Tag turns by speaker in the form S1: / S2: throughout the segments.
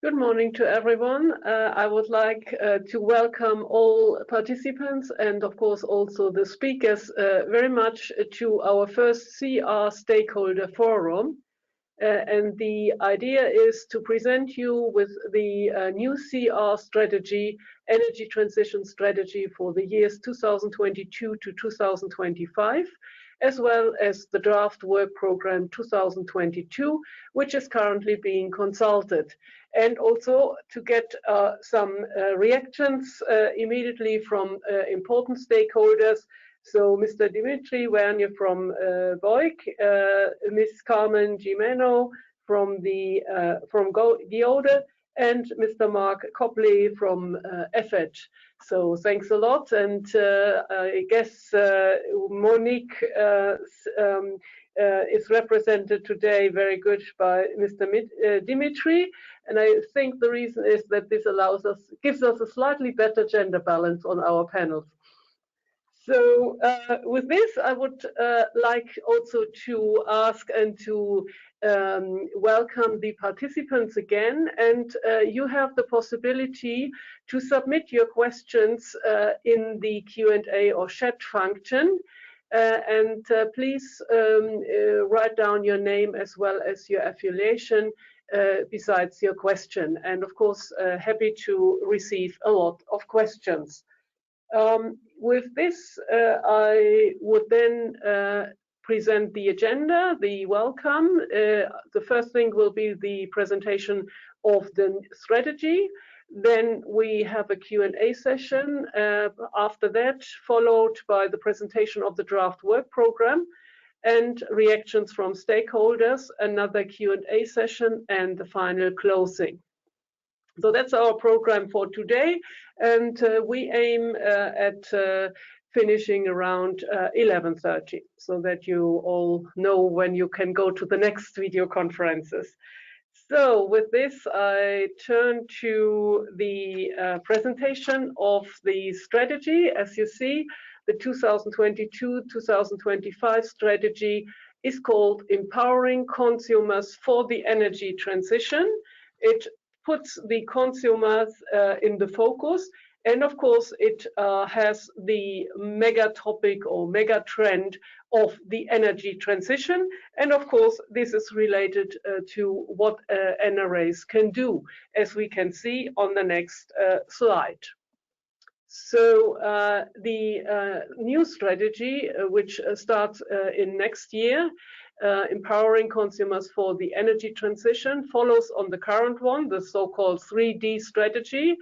S1: Good morning to everyone. I would like to welcome all participants and of course also the speakers very much to our first CEER Stakeholder Forum. And the idea is to present you with the new CEER strategy, energy transition strategy for the years 2022 to 2025, as well as the draft work program 2022, which is currently being consulted. And also to get some reactions immediately from important stakeholders. So Mr. Dimitri Wernier from BOIC, Ms. Carmen Gimeno from Diode, and Mr. Mark Copley from EFET. So thanks a lot, and I guess Monique is represented today very good by Mr. Dimitri, and I think the reason is that this gives us a slightly better gender balance on our panels. So with this, I would like also to ask and to welcome the participants again. And you have the possibility to submit your questions in the Q&A or chat function. Please write down your name as well as your affiliation besides your question. And of course, happy to receive a lot of questions. With this, I would then present the agenda, the welcome. The first thing will be the presentation of the strategy. Then we have a Q&A session after that, followed by the presentation of the draft work program and reactions from stakeholders, another Q&A session, and the final closing. So that's our program for today, and we aim at finishing around 11:30, so that you all know when you can go to the next video conferences. So with this, I turn to the presentation of the strategy. As you see, the 2022-2025 strategy is called Empowering Consumers for the Energy Transition. It puts the consumers in the focus, and of course it has the mega topic or mega trend of the energy transition, and of course this is related to what NRAs can do, as we can see on the next slide. So the new strategy, which starts in next year, Empowering Consumers for the Energy Transition, follows on the current one, the so-called 3D strategy,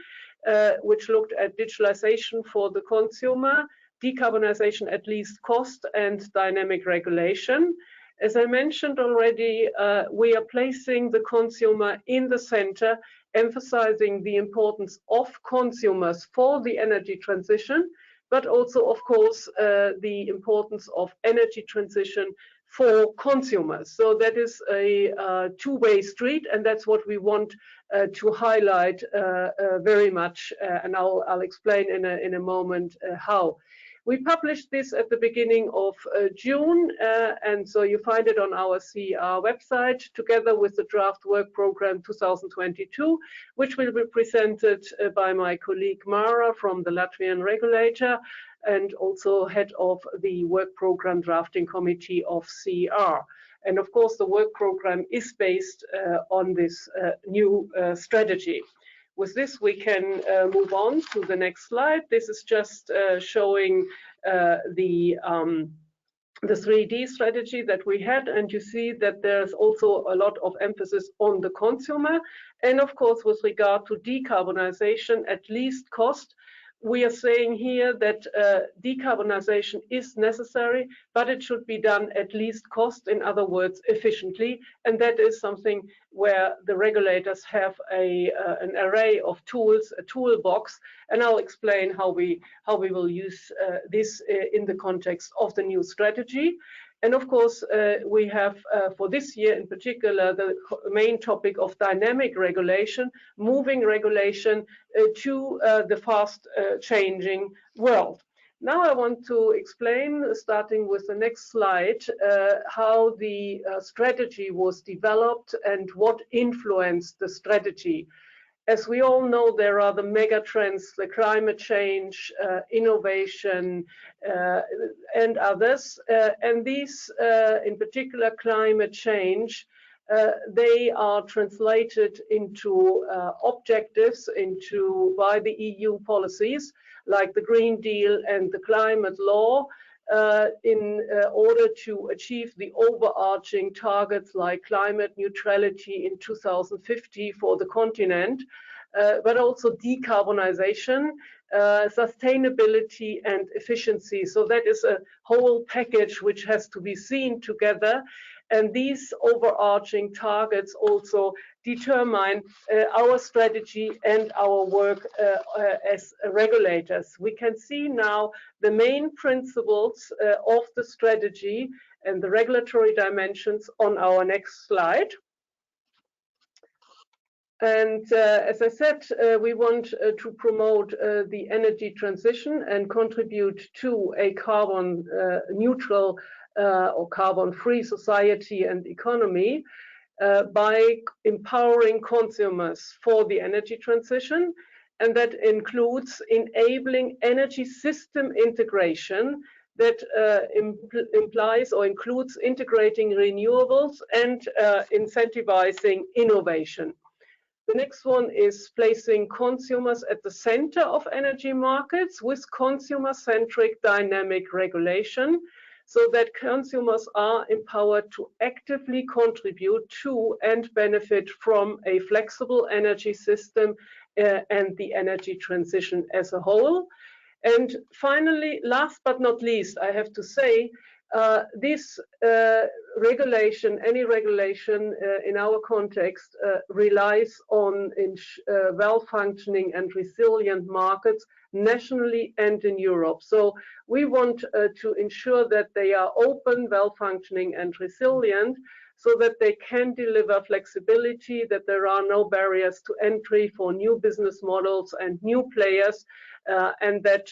S1: which looked at digitalization for the consumer, decarbonization at least cost, and dynamic regulation. As I mentioned already, we are placing the consumer in the center, emphasizing the importance of consumers for the energy transition, but also, of course, the importance of energy transition for consumers. So that is a two-way street, and that's what we want to highlight very much, and I'll explain in a moment how. We published this at the beginning of June, and so you find it on our CEER website, together with the draft work program 2022, which will be presented by my colleague Mara from the Latvian regulator, and also head of the work program drafting committee of CEER. And of course, the work program is based on this new strategy. With this, we can move on to the next slide. This is just showing the 3D strategy that we had, and you see that there's also a lot of emphasis on the consumer. And of course, with regard to decarbonization at least cost, we are saying here that decarbonization is necessary, but it should be done at least cost, in other words, efficiently. And that is something where the regulators have an array of tools, a toolbox, and I'll explain how we will use this in the context of the new strategy. And of course, we have for this year in particular the main topic of dynamic regulation, moving regulation to the fast changing world. Now I want to explain, starting with the next slide, how the strategy was developed and what influenced the strategy. As we all know, there are the mega trends, the climate change, innovation, and others. And these, in particular, climate change, they are translated into objectives by the EU policies, like the Green Deal and the climate law, in order to achieve the overarching targets like climate neutrality in 2050 for the continent, but also decarbonization, sustainability and efficiency. So that is a whole package which has to be seen together. And these overarching targets also determine our strategy and our work as regulators. We can see now the main principles of the strategy and the regulatory dimensions on our next slide. And as I said, we want to promote the energy transition and contribute to a carbon neutral or carbon-free society and economy by empowering consumers for the energy transition. And that includes enabling energy system integration that implies or includes integrating renewables and incentivizing innovation. The next one is placing consumers at the center of energy markets with consumer-centric dynamic regulation, so that consumers are empowered to actively contribute to and benefit from a flexible energy system and the energy transition as a whole. And finally, last but not least, I have to say, this regulation, any regulation in our context, relies on well-functioning and resilient markets nationally and in Europe. So we want to ensure that they are open, well-functioning and resilient, so that they can deliver flexibility, that there are no barriers to entry for new business models and new players, and that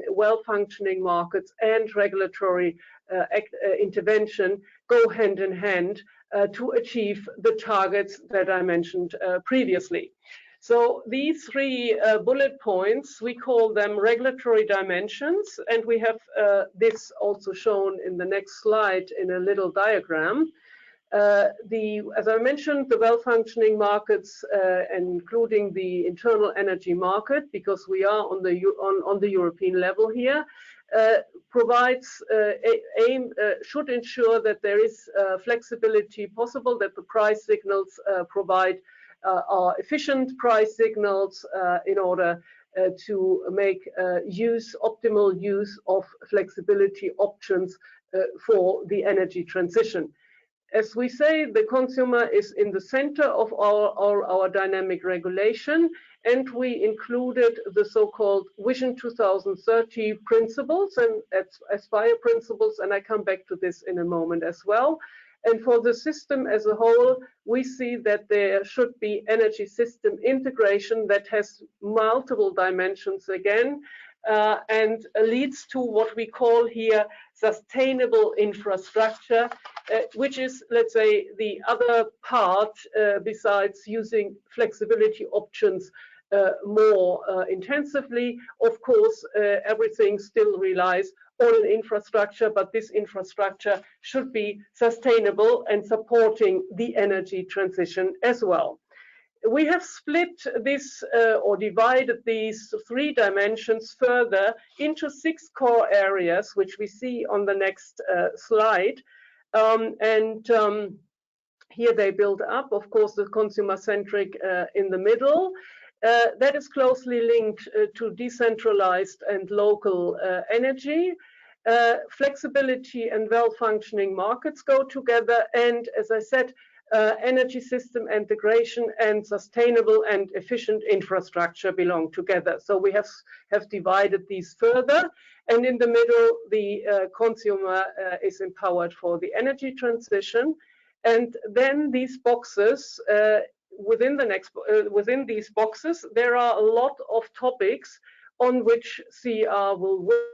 S1: well-functioning markets and regulatory intervention go hand in hand to achieve the targets that I mentioned previously. So these three bullet points, we call them regulatory dimensions, and we have this also shown in the next slide in a little diagram. As I mentioned, the well-functioning markets, including the internal energy market, because we are on the European level here, should ensure that there is flexibility possible, that the price signals provide are efficient price signals in order to make optimal use of flexibility options for the energy transition. As we say, the consumer is in the center of our dynamic regulation, and we included the so-called Vision 2030 principles and Aspire principles, and I come back to this in a moment as well. And for the system as a whole, we see that there should be energy system integration that has multiple dimensions again, and leads to what we call here sustainable infrastructure, which is, let's say, the other part besides using flexibility options more intensively. Of course, everything still relies on an infrastructure, but this infrastructure should be sustainable and supporting the energy transition as well. We have split this or divided these three dimensions further into 6 core areas, which we see on the next slide. Here they build up, of course, the consumer-centric in the middle. That is closely linked to decentralized and local energy. Flexibility and well-functioning markets go together, and as I said, energy system integration and sustainable and efficient infrastructure belong together. So we have divided these further, and in the middle, the consumer is empowered for the energy transition. And then these boxes, within these boxes, there are a lot of topics on which CEER will work.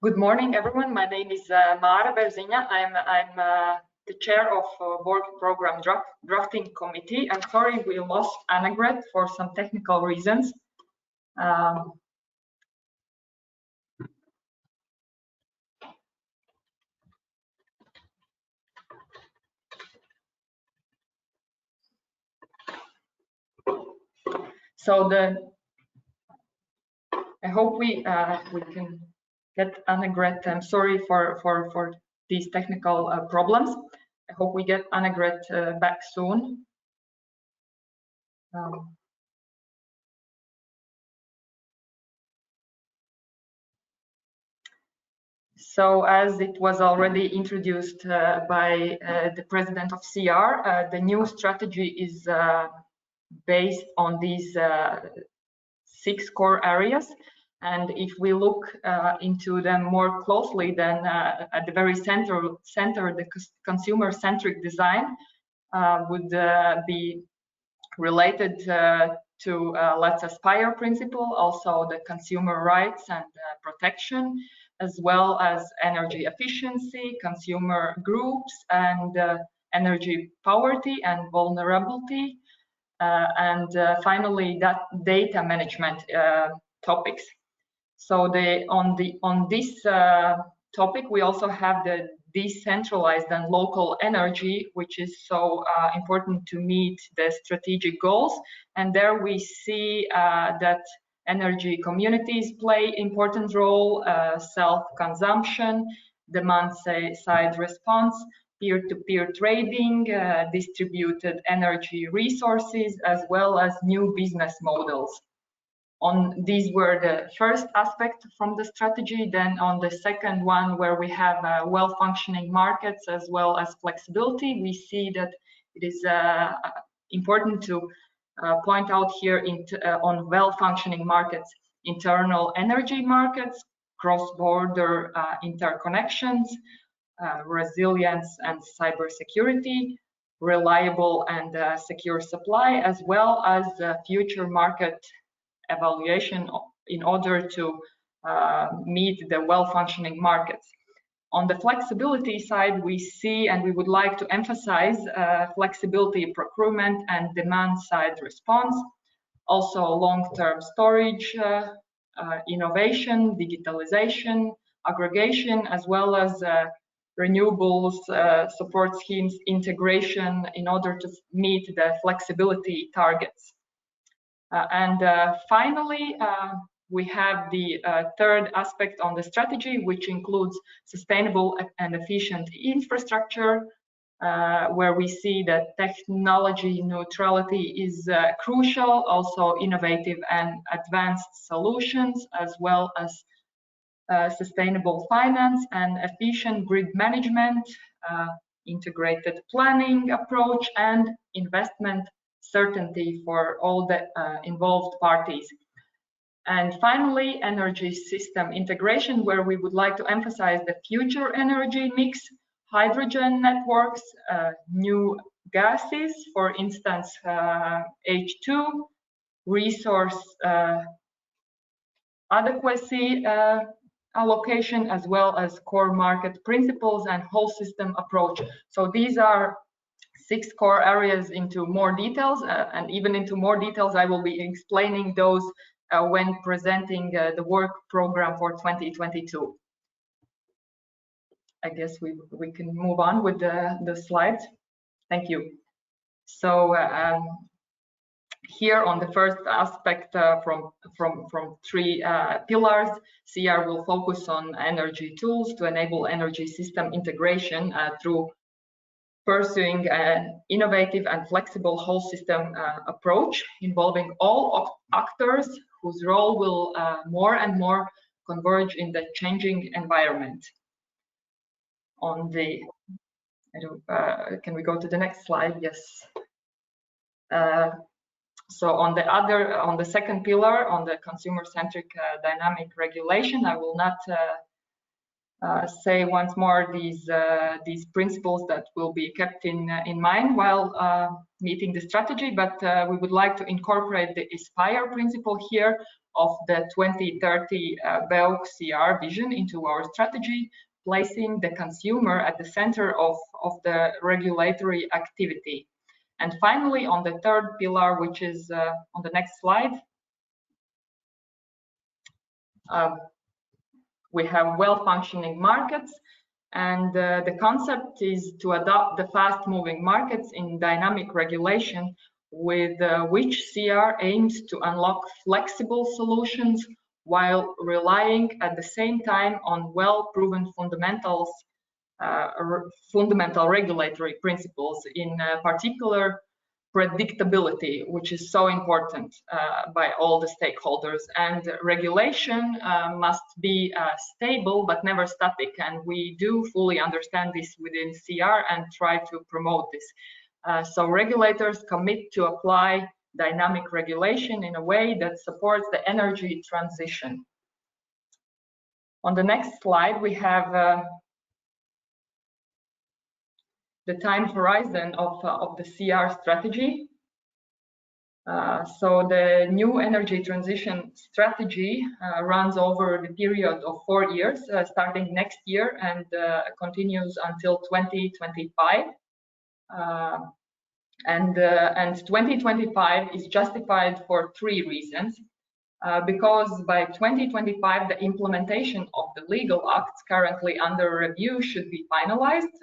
S2: Good morning, everyone. My name is Mara Berziņa. I'm the chair of work program drafting committee. I'm sorry we lost Annegret for some technical reasons. So I hope we can get Annegret. I'm sorry for these technical problems. I hope we get Annegret back soon. So as it was already introduced by the president of CEER, the new strategy is based on these 6 core areas. And if we look into them more closely, then at the very center the consumer-centric design would be related to Let's Aspire principle, also the consumer rights and protection, as well as energy efficiency, consumer groups, and energy poverty and vulnerability, and finally that data management topics. So on this topic, we also have the decentralized and local energy, which is so important to meet the strategic goals. And there we see that energy communities play important role, self-consumption, demand-side response, peer-to-peer trading, distributed energy resources, as well as new business models. These were the first aspect from the strategy. Then on the second one, where we have well-functioning markets as well as flexibility, we see that it is important to point out here on well-functioning markets, internal energy markets, cross-border interconnections, resilience and cybersecurity, reliable and secure supply, as well as future market evaluation in order to meet the well-functioning markets. On the flexibility side, we see and we would like to emphasize flexibility procurement and demand-side response, also long-term storage, innovation, digitalization, aggregation, as well as renewables support schemes integration in order to meet the flexibility targets. And finally, we have the third aspect on the strategy, which includes sustainable and efficient infrastructure, where we see that technology neutrality is crucial, also innovative and advanced solutions, as well as sustainable finance and efficient grid management, integrated planning approach, and investment certainty for all the involved parties. And finally, energy system integration, where we would like to emphasize the future energy mix, hydrogen networks, new gases, for instance, H2, resource adequacy allocation, as well as core market principles and whole system approach. So these are 6 core areas into more details, and even into more details I will be explaining those when presenting the work program for 2022. I guess we can move on with the slides. Thank you. So here on the first aspect from 3 pillars, CEER will focus on energy tools to enable energy system integration through pursuing an innovative and flexible whole system approach involving all actors whose role will more and more converge in the changing environment. On the, can we go to the next slide? Yes. So on the second pillar, on the consumer-centric dynamic regulation, I will not say once more these principles that will be kept in mind while meeting the strategy, but we would like to incorporate the Aspire principle here, of the 2030 BEUC CER vision into our strategy, placing the consumer at the center of the regulatory activity. And finally, on the third pillar, which is on the next slide, we have well-functioning markets, and the concept is to adopt the fast-moving markets in dynamic regulation, with which CER aims to unlock flexible solutions while relying at the same time on well-proven fundamental regulatory principles, in particular predictability, which is so important by all the stakeholders. And regulation must be stable but never static, and we do fully understand this within CER and try to promote this. So regulators commit to apply dynamic regulation in a way that supports the energy transition. On the next slide, we have the time horizon of the CER strategy. So the new energy transition strategy runs over the period of 4 years, starting next year, and continues until 2025. And 2025 is justified for 3 reasons. Because by 2025, the implementation of the legal acts currently under review should be finalized,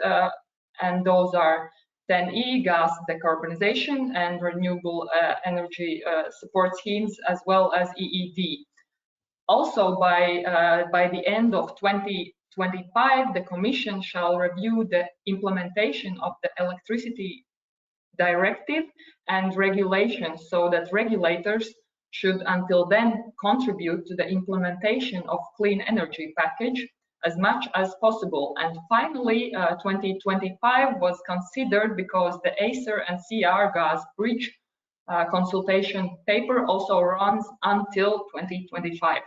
S2: and those are 10E, gas decarbonization, and renewable energy support schemes, as well as EED. Also, by the end of 2025, the Commission shall review the implementation of the electricity directive and regulations, so that regulators should until then contribute to the implementation of clean energy package as much as possible. And finally, 2025 was considered because the ACER and CER gas bridge consultation paper also runs until 2025.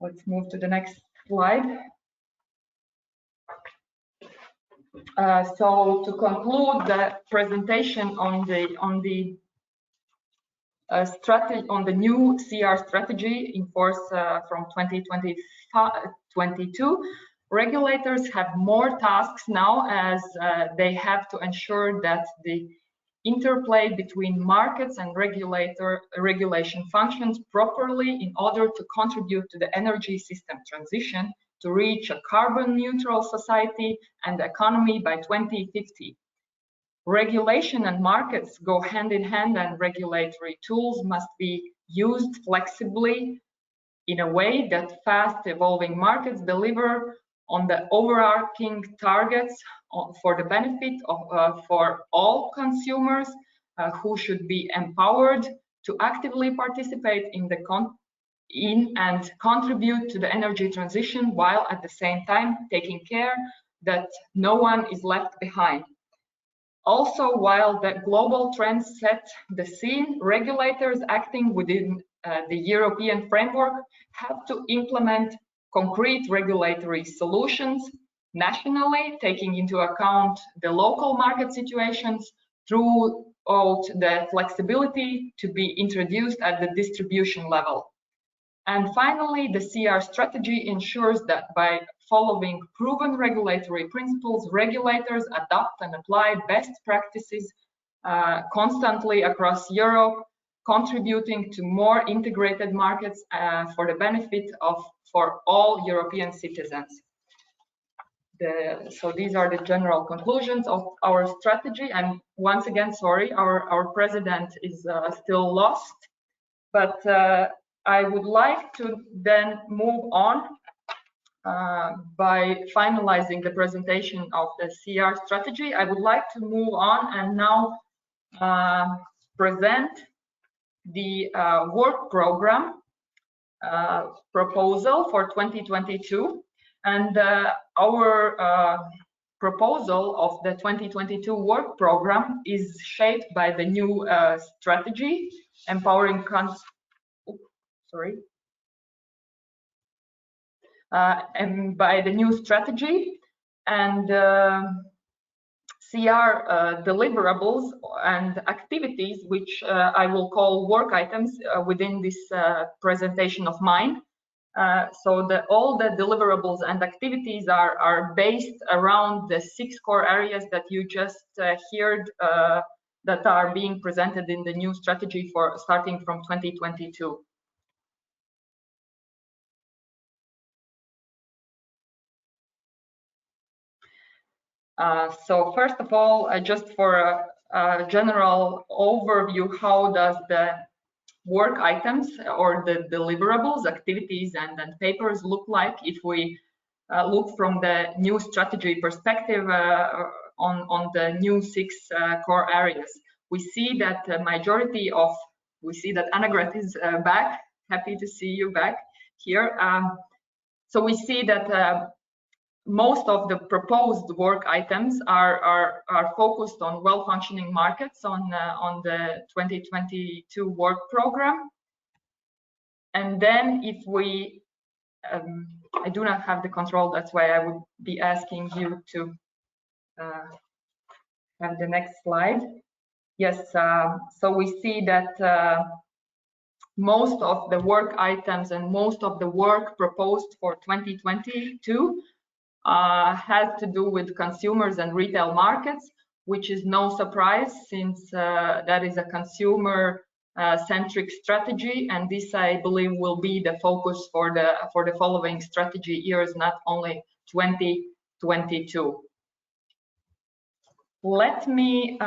S2: Let's move to the next slide. So to conclude the presentation on the strategy, on the new CER strategy in force from 2022, regulators have more tasks now, as they have to ensure that the interplay between markets and regulation functions properly in order to contribute to the energy system transition to reach a carbon neutral society and economy by 2050. Regulation and markets go hand in hand, and regulatory tools must be used flexibly in a way that fast evolving markets deliver on the overarching targets for the benefit of for all consumers, who should be empowered to actively participate in and contribute to the energy transition, while at the same time taking care that no one is left behind. Also, while the global trends set the scene, regulators acting within the European framework have to implement concrete regulatory solutions nationally, taking into account the local market situations throughout the flexibility to be introduced at the distribution level. And finally, the CER strategy ensures that by following proven regulatory principles, regulators adopt and apply best practices constantly across Europe, contributing to more integrated markets for the benefit for all European citizens. So these are the general conclusions of our strategy. And once again, sorry, our president is still lost, but I would like to then move on by finalizing the presentation of the CER strategy. I would like to move on and now present the work program proposal for 2022. And our proposal of the 2022 work program is shaped by the new strategy, empowering and by the new strategy. And CEER deliverables and activities, which I will call work items within this presentation of mine. So all the deliverables and activities are based around the 6 core areas that you just heard that are being presented in the new strategy for starting from 2022. So first of all, just for a general overview, how does the work items or the deliverables, activities and papers look like if we look from the new strategy perspective on the new 6 core areas. We see that the majority of, we see that Annegret is back. Happy to see you back here. So we see that most of the proposed work items are focused on well-functioning markets on the 2022 work program. And then if we, I do not have the control, that's why I would be asking you to have the next slide. Yes, so we see that most of the work items and most of the work proposed for 2022 has to do with consumers and retail markets, which is no surprise since that is a consumer-centric strategy, and this I believe will be the focus for the following strategy years, not only 2022. Let me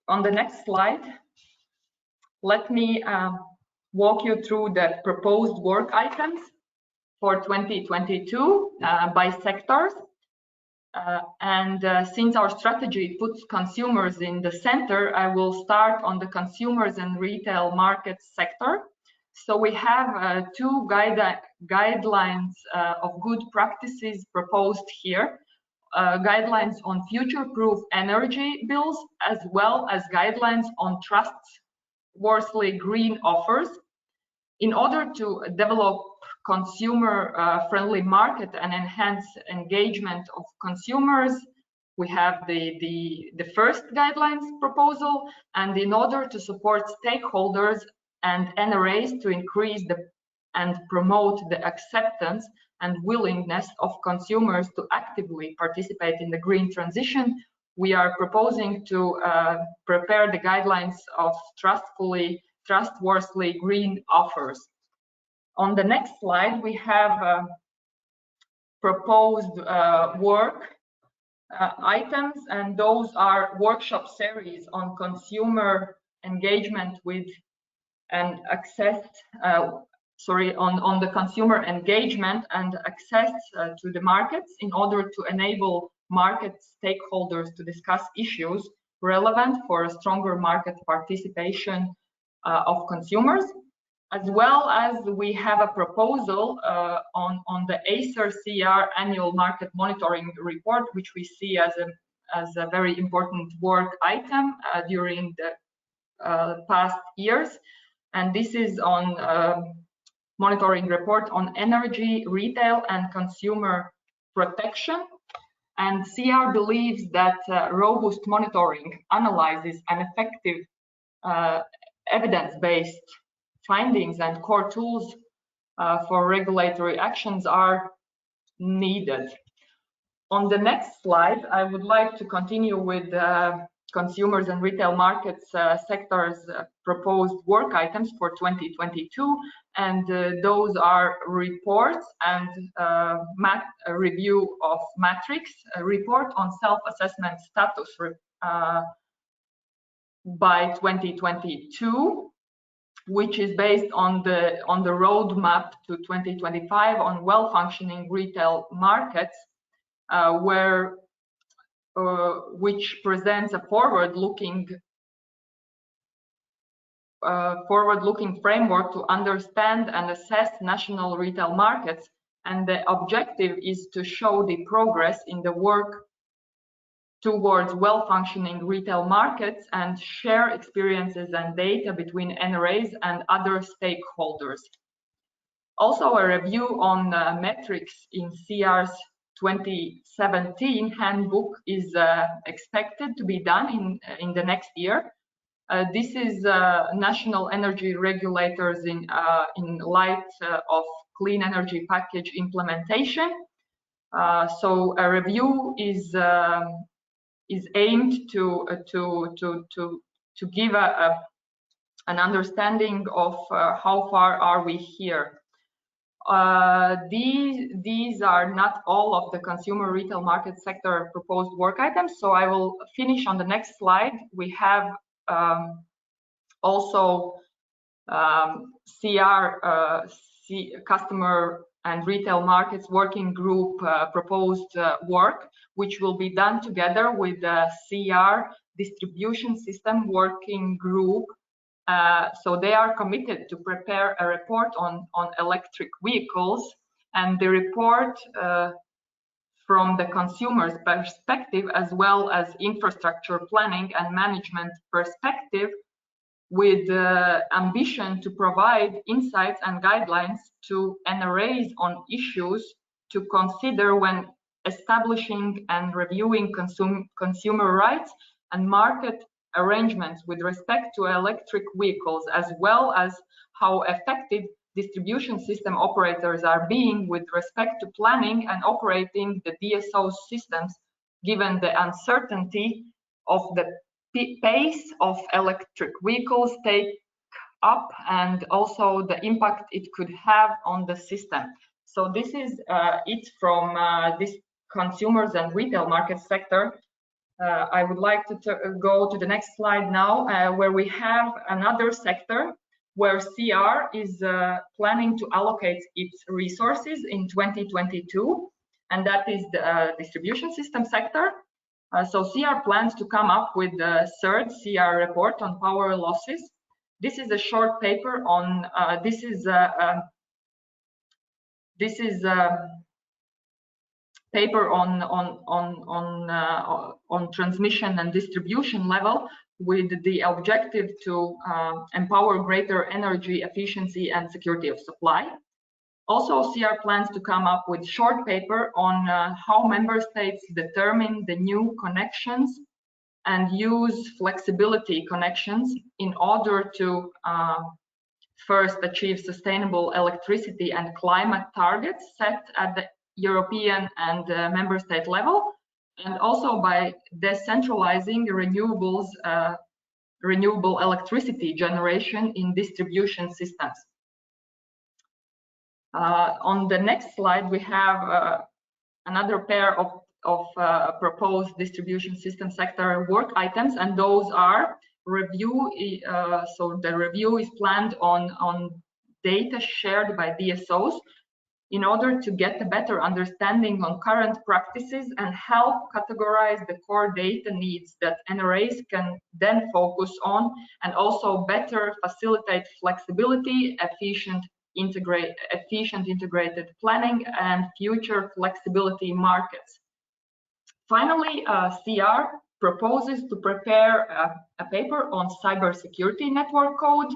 S2: on the next slide, let me walk you through the proposed work items for 2022 by sectors. Since our strategy puts consumers in the center, I will start on the consumers and retail market sector. So we have 2 guidelines of good practices proposed here. Guidelines on future-proof energy bills, as well as guidelines on trustworthy green offers. In order to develop consumer-friendly market and enhance engagement of consumers, we have the first guidelines proposal, and in order to support stakeholders and NRAs to increase and promote the acceptance and willingness of consumers to actively participate in the green transition, we are proposing to prepare the guidelines of trustworthy green offers. On the next slide, we have proposed work items, and those are workshop series on consumer engagement with and access, on the consumer engagement and access to the markets in order to enable market stakeholders to discuss issues relevant for a stronger market participation of consumers. As well as we have a proposal on the Seer CEER annual market monitoring report, which we see as a very important work item during the past years. And this is on monitoring report on energy, retail, and consumer protection. And CEER believes that robust monitoring, analysis, and effective evidence-based findings and core tools for regulatory actions are needed. On the next slide, I would like to continue with consumers and retail markets sectors proposed work items for 2022, and those are reports and a review of matrix, a report on self-assessment status by 2022, which is based on the roadmap to 2025 on well-functioning retail markets, which presents a forward-looking framework to understand and assess national retail markets, and the objective is to show the progress in the work towards well-functioning retail markets and share experiences and data between NRAs and other stakeholders. Also, a review on metrics in CEER's 2017 handbook is expected to be done in the next year. This is national energy regulators in light of clean energy package implementation. So a review is aimed to give an understanding of how far are we here. These are not all of the consumer retail market sector proposed work items, so I will finish on the next slide. We have also CEER, Customer and Retail Markets Working Group proposed work, which will be done together with the CEER Distribution System Working Group. So they are committed to prepare a report on electric vehicles, and the report from the consumer's perspective, as well as infrastructure planning and management perspective, with ambition to provide insights and guidelines to NRAs on issues to consider when establishing and reviewing consumer rights and market arrangements with respect to electric vehicles, as well as how effective distribution system operators are being with respect to planning and operating the DSO systems, given the uncertainty of the pace of electric vehicles take up and also the impact it could have on the system. So this is it from this consumers and retail market sector. I would like to go to the next slide now, where we have another sector where CEER is planning to allocate its resources in 2022, and that is the distribution system sector. So CEER plans to come up with the third CEER report on power losses. This is a short paper on paper on transmission and distribution level, with the objective to empower greater energy efficiency and security of supply. Also, CEER plans to come up with short paper on how member states determine the new connections and use flexibility connections in order to first achieve sustainable electricity and climate targets set at the European and member state level, and also by decentralizing renewable electricity generation in distribution systems. On the next slide, we have another pair of proposed distribution system sector work items, and those are review. So the review is planned on data shared by DSOs in order to get a better understanding on current practices and help categorize the core data needs that NRAs can then focus on, and also better facilitate flexibility, efficient integrated planning, and future flexibility markets. Finally, CEER proposes to prepare a paper on cybersecurity network code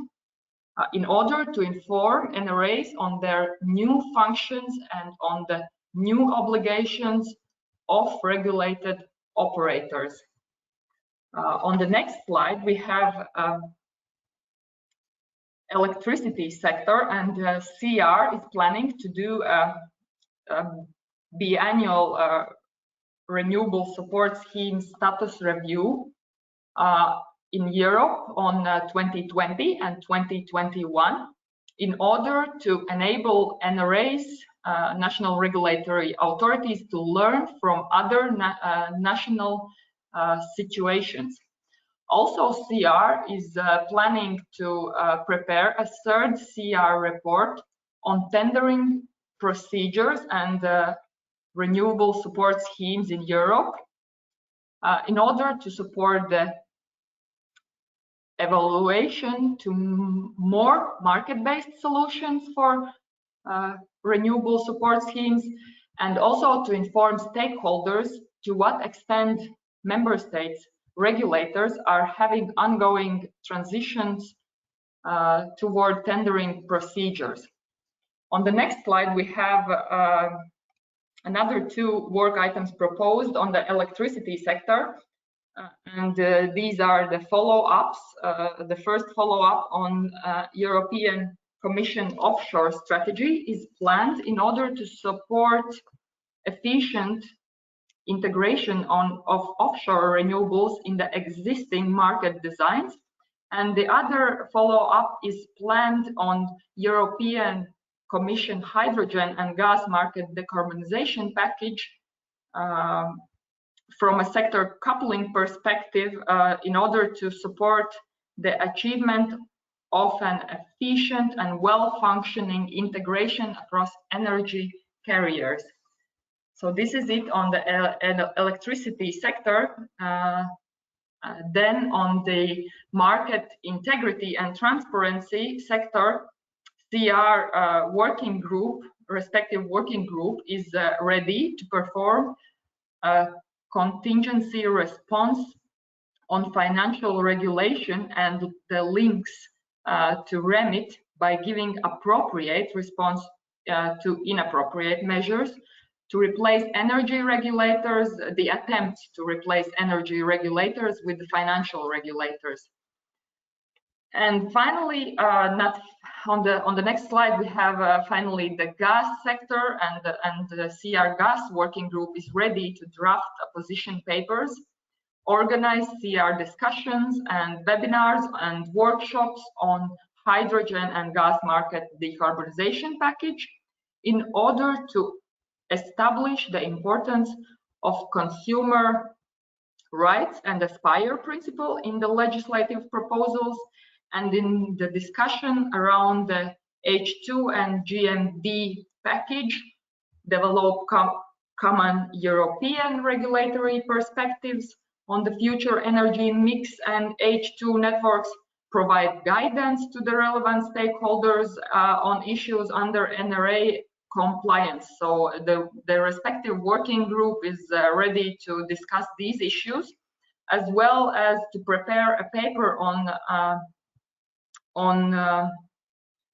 S2: in order to inform NRAs on their new functions and on the new obligations of regulated operators. On the next slide, we have electricity sector, and CEER is planning to do a biannual renewable support scheme status review in Europe on 2020 and 2021 in order to enable NRAs, national regulatory authorities, to learn from other national situations. Also, CEER is planning to prepare a third CEER report on tendering procedures and renewable support schemes in Europe in order to support the evaluation to more market-based solutions for renewable support schemes, and also to inform stakeholders to what extent member states regulators are having ongoing transitions toward tendering procedures. On the next slide, we have another two work items proposed on the electricity sector. And these are the follow-ups. The first follow-up on European Commission offshore strategy is planned in order to support efficient integration of offshore renewables in the existing market designs. And the other follow-up is planned on European Commission hydrogen and gas market decarbonization package from a sector coupling perspective in order to support the achievement of an efficient and well-functioning integration across energy carriers. So this is it on the electricity sector. Then on the market integrity and transparency sector, CEER working group, respective working group, is ready to perform a contingency response on financial regulation and the links to remit by giving appropriate response to inappropriate measures to replace energy regulators, the attempt to replace energy regulators with the financial regulators. And finally, not on the next slide, we have finally the gas sector, and the CEER gas working group is ready to draft a position papers, organize CEER discussions and webinars and workshops on hydrogen and gas market decarbonization package in order to establish the importance of consumer rights and aspire principle in the legislative proposals, and in the discussion around the H2 and GMD package, develop common European regulatory perspectives on the future energy mix and H2 networks, provide guidance to the relevant stakeholders on issues under NRA compliance. So the respective working group is ready to discuss these issues, as well as to prepare a paper on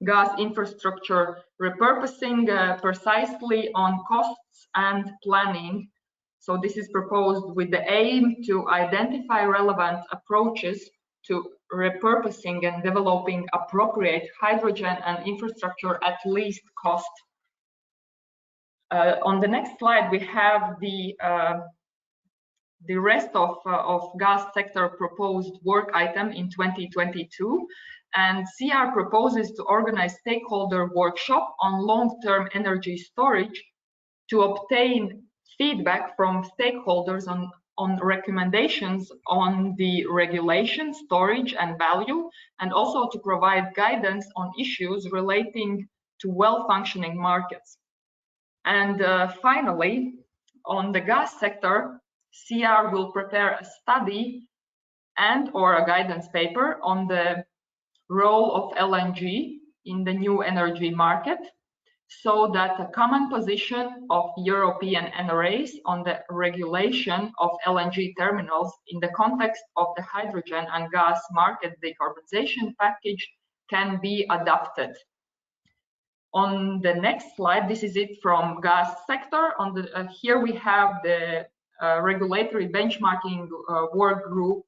S2: gas infrastructure repurposing, precisely on costs and planning. So this is proposed with the aim to identify relevant approaches to repurposing and developing appropriate hydrogen and infrastructure at least cost. On the next slide, we have the rest of gas sector proposed work item in 2022. And CEER proposes to organize stakeholder workshop on long-term energy storage to obtain feedback from stakeholders on recommendations on the regulation, storage, and value, and also to provide guidance on issues relating to well-functioning markets. And finally, on the gas sector, CEER will prepare a study and or a guidance paper on the role of LNG in the new energy market, so that a common position of European NRAs on the regulation of LNG terminals in the context of the hydrogen and gas market decarbonization package can be adopted. On the next slide, this is it from gas sector. On the here we have the regulatory benchmarking work group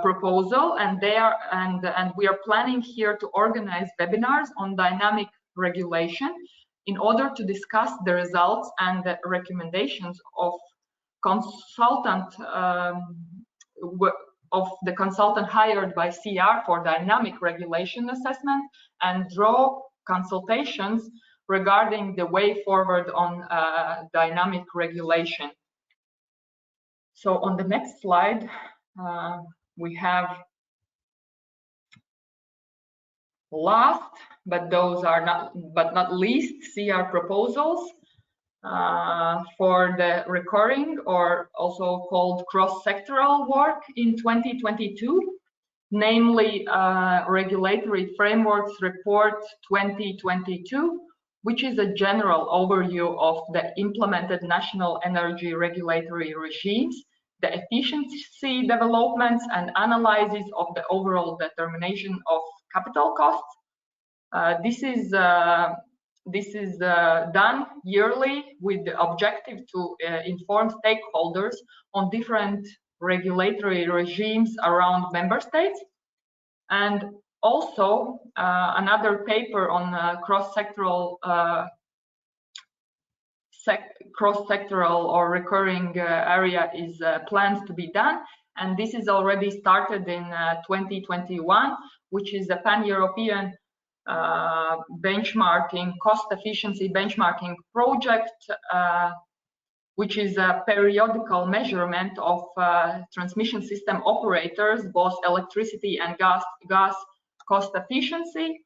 S2: proposal, and we are planning here to organize webinars on dynamic regulation in order to discuss the results and the recommendations of the consultant hired by CEER for dynamic regulation assessment, and draw consultations regarding the way forward on dynamic regulation. So on the next slide, we have last, but not least, CEER proposals for the recurring, or also called cross-sectoral work in 2022, namely Regulatory Frameworks Report 2022, which is a general overview of the implemented national energy regulatory regimes, the efficiency developments and analysis of the overall determination of capital costs. This is This is done yearly with the objective to inform stakeholders on different regulatory regimes around member states. And also another paper on cross-sectoral or recurring area is planned to be done, and this is already started in 2021, which is a pan-European benchmarking, cost efficiency benchmarking project, which is a periodical measurement of transmission system operators, both electricity and gas cost efficiency.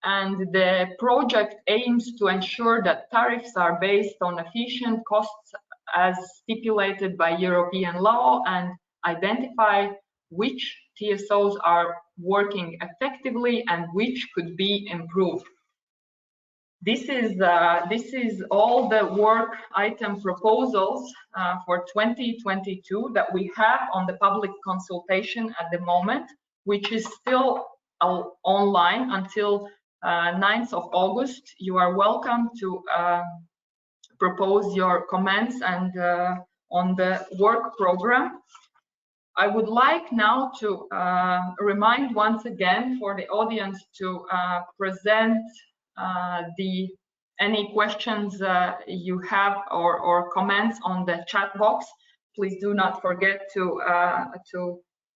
S2: And the project aims to ensure that tariffs are based on efficient costs as stipulated by European law and identify which TSOs are working effectively and which could be improved. This is all the work item proposals for 2022 that we have on the public consultation at the moment, which is still online until 9th of August. You are welcome to propose your comments and on the work program. I would like now to remind once again for the audience to present any questions you have or comments on the chat box. Please do not forget to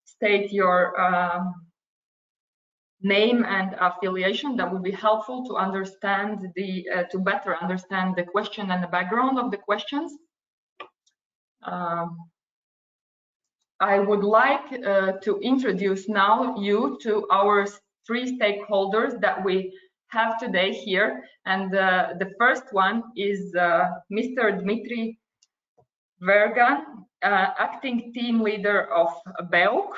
S2: state your name and affiliation. That would be helpful to understand to better understand the question and the background of the questions. I would like to introduce now you to our 3 stakeholders that we have today here, and the first one is Mr. Dmitry Vergan, acting team leader of BEUC,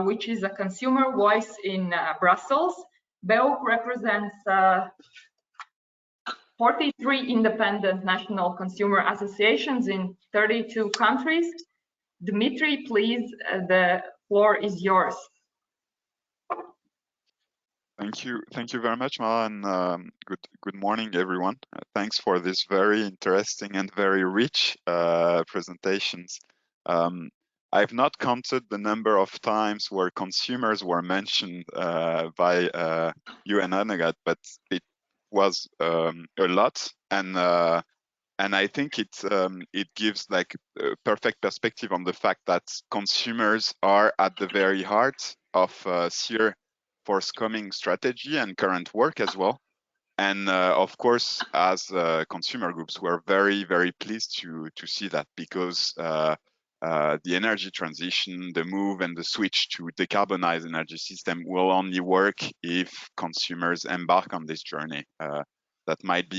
S2: which is a consumer voice in Brussels. BEUC represents 43 independent national consumer associations in 32 countries. Dmitry, please, the floor is yours.
S3: Thank you very much, Mara, and good morning, everyone. Thanks for this very interesting and very rich presentations. I've not counted the number of times where consumers were mentioned by you and Annegret, but it was a lot, and I think it gives like a perfect perspective on the fact that consumers are at the very heart of Seer forthcoming strategy and current work as well. And of course, as consumer groups, we're very, very pleased to see that, because the energy transition, the move and the switch to decarbonize energy system will only work if consumers embark on this journey. That might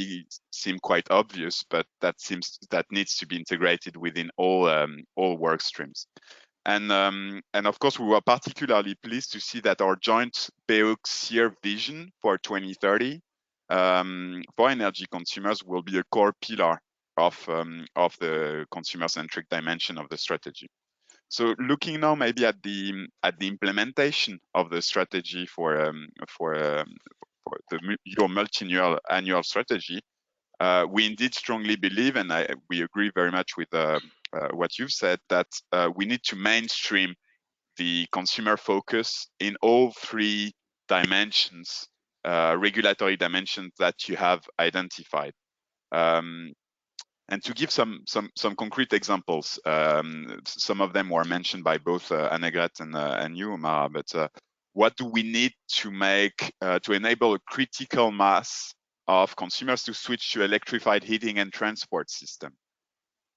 S3: seem quite obvious, but that needs to be integrated within all work streams. And of course, we were particularly pleased to see that our joint BEUC-Seer vision for 2030 for energy consumers will be a core pillar of the consumer-centric dimension of the strategy. So looking now maybe at the implementation of the strategy for your multi-annual strategy, we indeed strongly believe, and we agree very much with what you've said, that we need to mainstream the consumer focus in all 3 dimensions, regulatory dimensions that you have identified. And to give some concrete examples, some of them were mentioned by both Annegret and you, Mara, but what do we need to make to enable a critical mass of consumers to switch to electrified heating and transport system?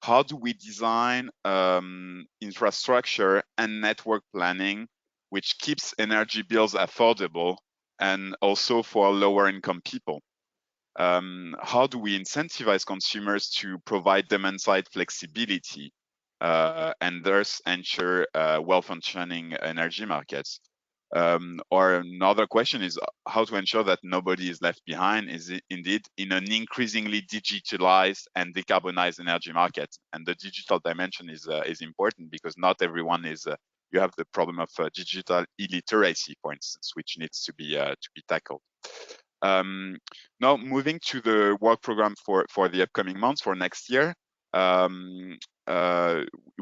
S3: How do we design infrastructure and network planning which keeps energy bills affordable and also for lower income people? How do we incentivize consumers to provide demand-side flexibility and thus ensure well-functioning energy markets? Or another question is how to ensure that nobody is left behind is indeed in an increasingly digitalized and decarbonized energy market. And the digital dimension is important, because not everyone is, you have the problem of digital illiteracy, for instance, which needs to be tackled. Now, moving to the work program for the upcoming months, for next year,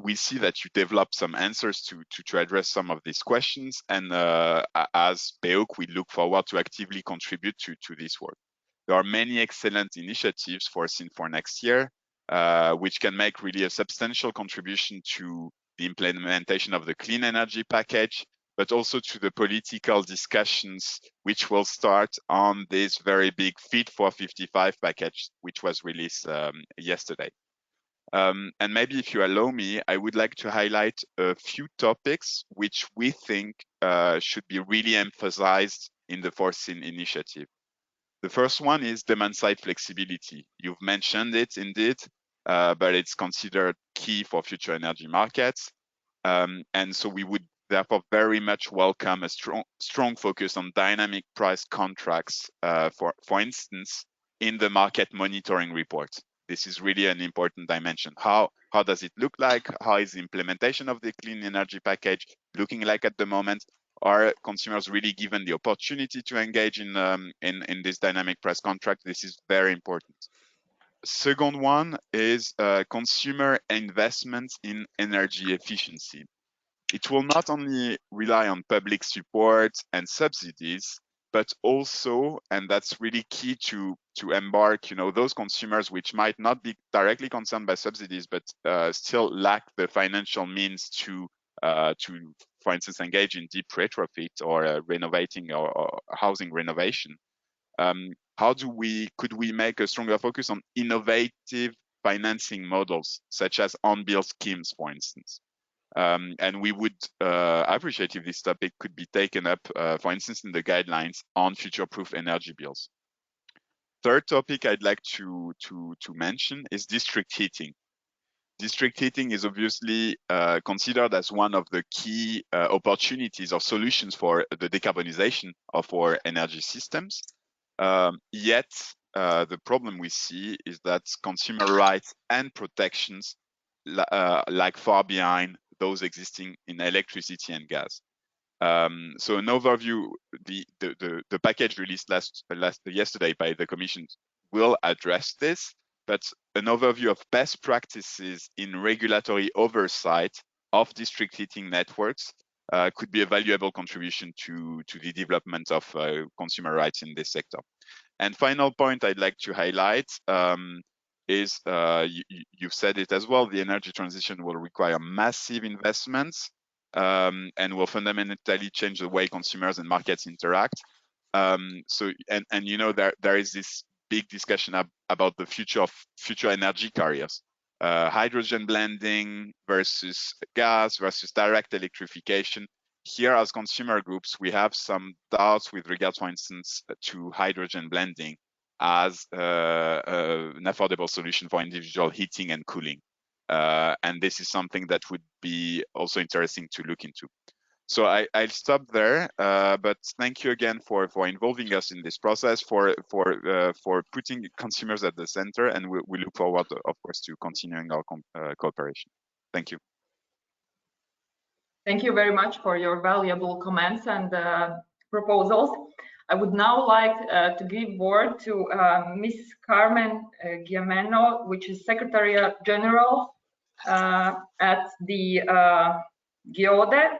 S3: we see that you developed some answers to address some of these questions. And as BEOC, we look forward to actively contribute to this work. There are many excellent initiatives foreseen for next year, which can make really a substantial contribution to the implementation of the clean energy package, but also to the political discussions which will start on this very big Fit for 55 package, which was released yesterday. And maybe if you allow me, I would like to highlight a few topics which we think should be really emphasized in the foreseen initiative. The first one is demand-side flexibility. You've mentioned it indeed, but it's considered key for future energy markets. And so we would therefore very much welcome a strong focus on dynamic price contracts, for instance, in the market monitoring report. This is really an important dimension. How does it look like? How is the implementation of the clean energy package looking like at the moment? Are consumers really given the opportunity to engage in this dynamic price contract? This is very important. Second one is consumer investments in energy efficiency. It will not only rely on public support and subsidies, but also, and that's really key to embark, those consumers which might not be directly concerned by subsidies, but still lack the financial means to, for instance, engage in deep retrofit or renovating or housing renovation. Could we make a stronger focus on innovative financing models, such as on-bill schemes, for instance? And we would appreciate if this topic could be taken up, for instance, in the guidelines on future-proof energy bills. Third topic I'd like to mention is district heating. District heating is obviously considered as one of the key opportunities or solutions for the decarbonization of our energy systems. Yet, the problem we see is that consumer rights and protections lag far behind those existing in electricity and gas. So an overview, the package released yesterday by the Commission will address this, but an overview of best practices in regulatory oversight of district heating networks could be a valuable contribution to the development of consumer rights in this sector. And final point I'd like to highlight is, you've said it as well, the energy transition will require massive investments and will fundamentally change the way consumers and markets interact. So there is this big discussion about the future of future energy carriers, hydrogen blending versus gas versus direct electrification. Here, as consumer groups, we have some doubts with regards, for instance, to hydrogen blending as an affordable solution for individual heating and cooling. And this is something that would be also interesting to look into. So I'll stop there, but thank you again for involving us in this process, for putting consumers at the center, and we look forward, of course, to continuing our cooperation. Thank you.
S2: Thank you very much for your valuable comments and proposals. I would now like to give word to Ms. Carmen Giameno, which is Secretary General at the GIODE,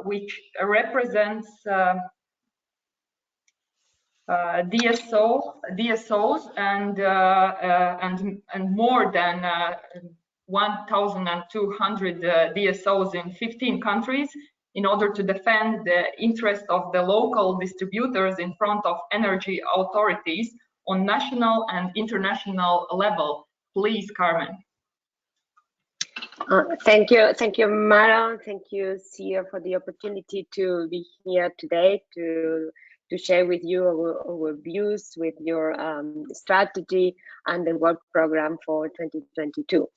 S2: which represents DSOs and more than 1,200 DSOs in 15 countries, in order to defend the interest of the local distributors in front of energy authorities on national and international level. Please, Carmen.
S4: Thank you, Mara. Thank you, Seer, for the opportunity to be here today to share with you our views with your strategy and the work program for 2022.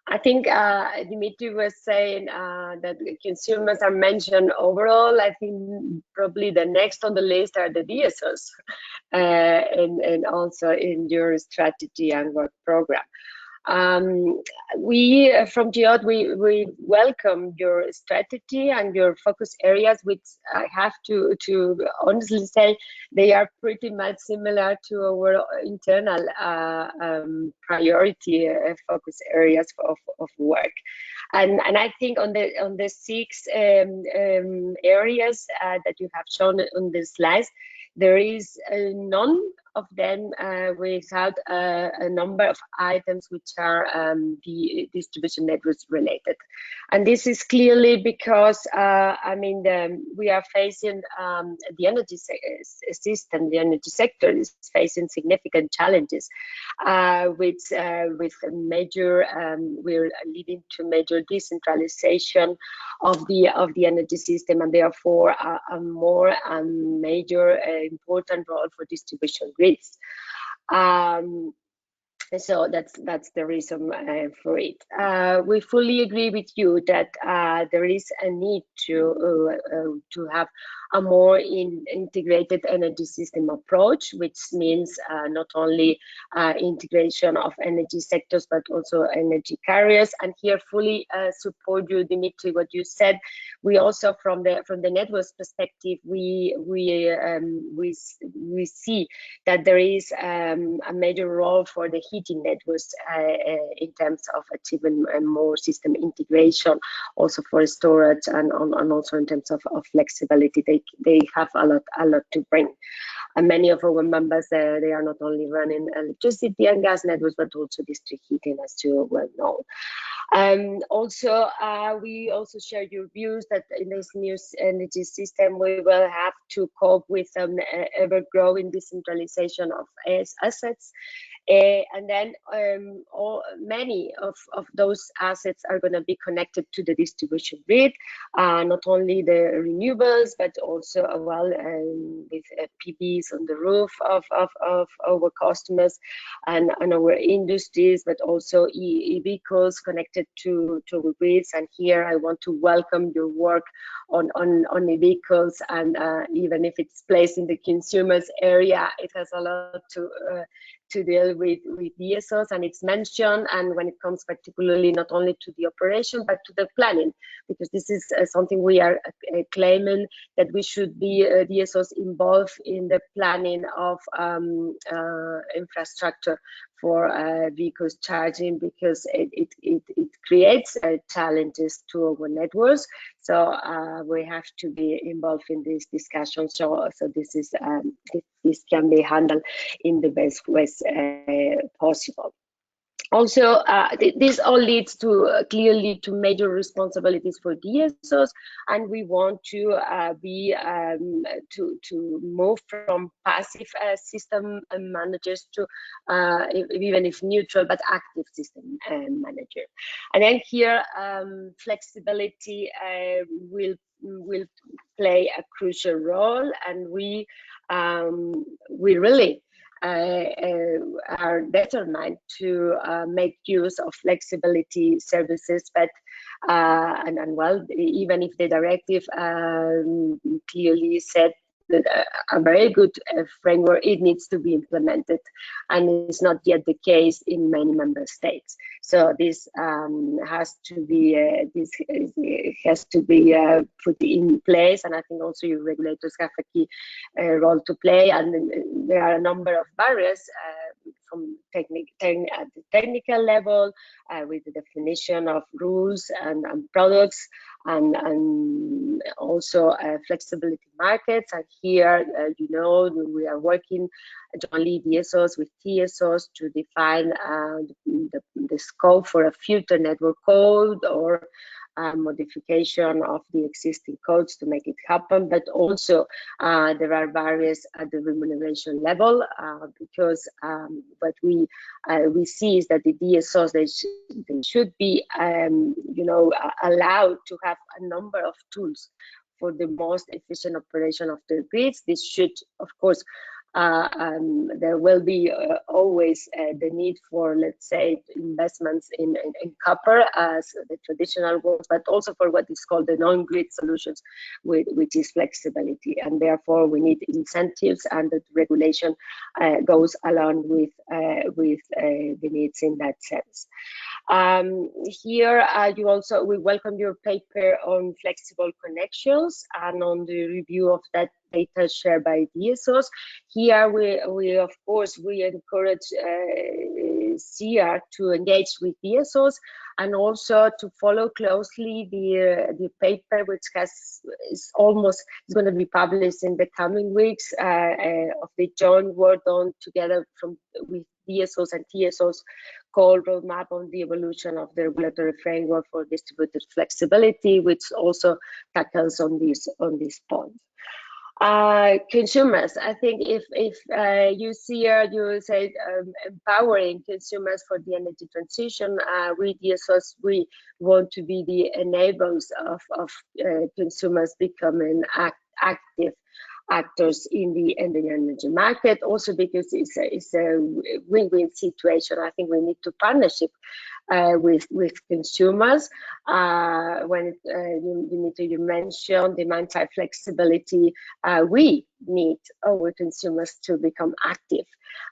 S4: I think Dimitri was saying that consumers are mentioned overall. I think probably the next on the list are the DSOs, and also in your strategy and work program. We from GEOD, we welcome your strategy and your focus areas, which I have to honestly say they are pretty much similar to our internal priority focus areas of work. And I think on the 6 areas that you have shown on the slides, there is none of them without a number of items which are the distribution networks related. And this is clearly because I mean we are facing the energy system, the energy sector is facing significant challenges with major we're leading to major decentralization of the energy system, and therefore a more major important role for distribution grids. So that's the reason for it. We fully agree with you that there is a need to have a more integrated energy system approach, which means not only integration of energy sectors but also energy carriers. And here fully support you, Dimitri, what you said. We also from the networks perspective, we see that there is a major role for the heating networks in terms of achieving more system integration, also for storage and also in terms of flexibility. They have a lot to bring. And many of our members, they are not only running electricity and gas networks, but also district heating, as you well know. Also, we also share your views that in this new energy system, we will have to cope with ever-growing decentralization of assets. And then many of those assets are going to be connected to the distribution grid, not only the renewables, but also with PVs on the roof of our customers and our industries, but also e-vehicles connected to grids. And here I want to welcome your work on e-vehicles, and even if it's placed in the consumers area, it has a lot to deal with Dsos, and it's mentioned, and when it comes particularly not only to the operation but to the planning, because this is something we are claiming that we should be Dsos involved in the planning of infrastructure for vehicles charging, because it creates challenges to our networks. So we have to be involved in this discussion. So this is this can be handled in the best ways possible. Also, this all leads to clearly to major responsibilities for DSOs, and we want to to move from passive system managers to even if neutral but active system manager. And then here, flexibility will play a crucial role, and we really are determined to make use of flexibility services, but and well, even if the directive clearly said that a very good framework, it needs to be implemented, and it's not yet the case in many member states. So this has to be put in place, and I think also your regulators have a key role to play. And there are a number of barriers from at the technical level, with the definition of rules and products, and also flexibility markets. And here, you know, we are working jointly DSOs with TSOs to define the scope for a future network code or modification of the existing codes to make it happen. But also there are barriers at the remuneration level, because what we see is that the DSOs, they should be you know, allowed to have a number of tools for the most efficient operation of the grids. This should, of course, there will be always the need for, let's say, investments in copper as the traditional ones, but also for what is called the non-grid solutions, which is flexibility. And therefore, we need incentives, and the regulation goes along with the needs in that sense. Here, we welcome your paper on flexible connections and on the review of that data shared by DSOs. Here, we of course encourage Seer to engage with DSOs and also to follow closely the paper, which is going to be published in the coming weeks, of the joint work done together with DSOs and TSOs, called Roadmap on the Evolution of the Regulatory Framework for Distributed Flexibility, which also tackles on this point. Consumers, I think if you see here, you say empowering consumers for the energy transition. We DSOs, we want to be the enablers of consumers becoming active actors in the energy market, also because it's a win-win situation. I think we need to partnership with consumers. When you mentioned demand-side flexibility, we need our consumers to become active,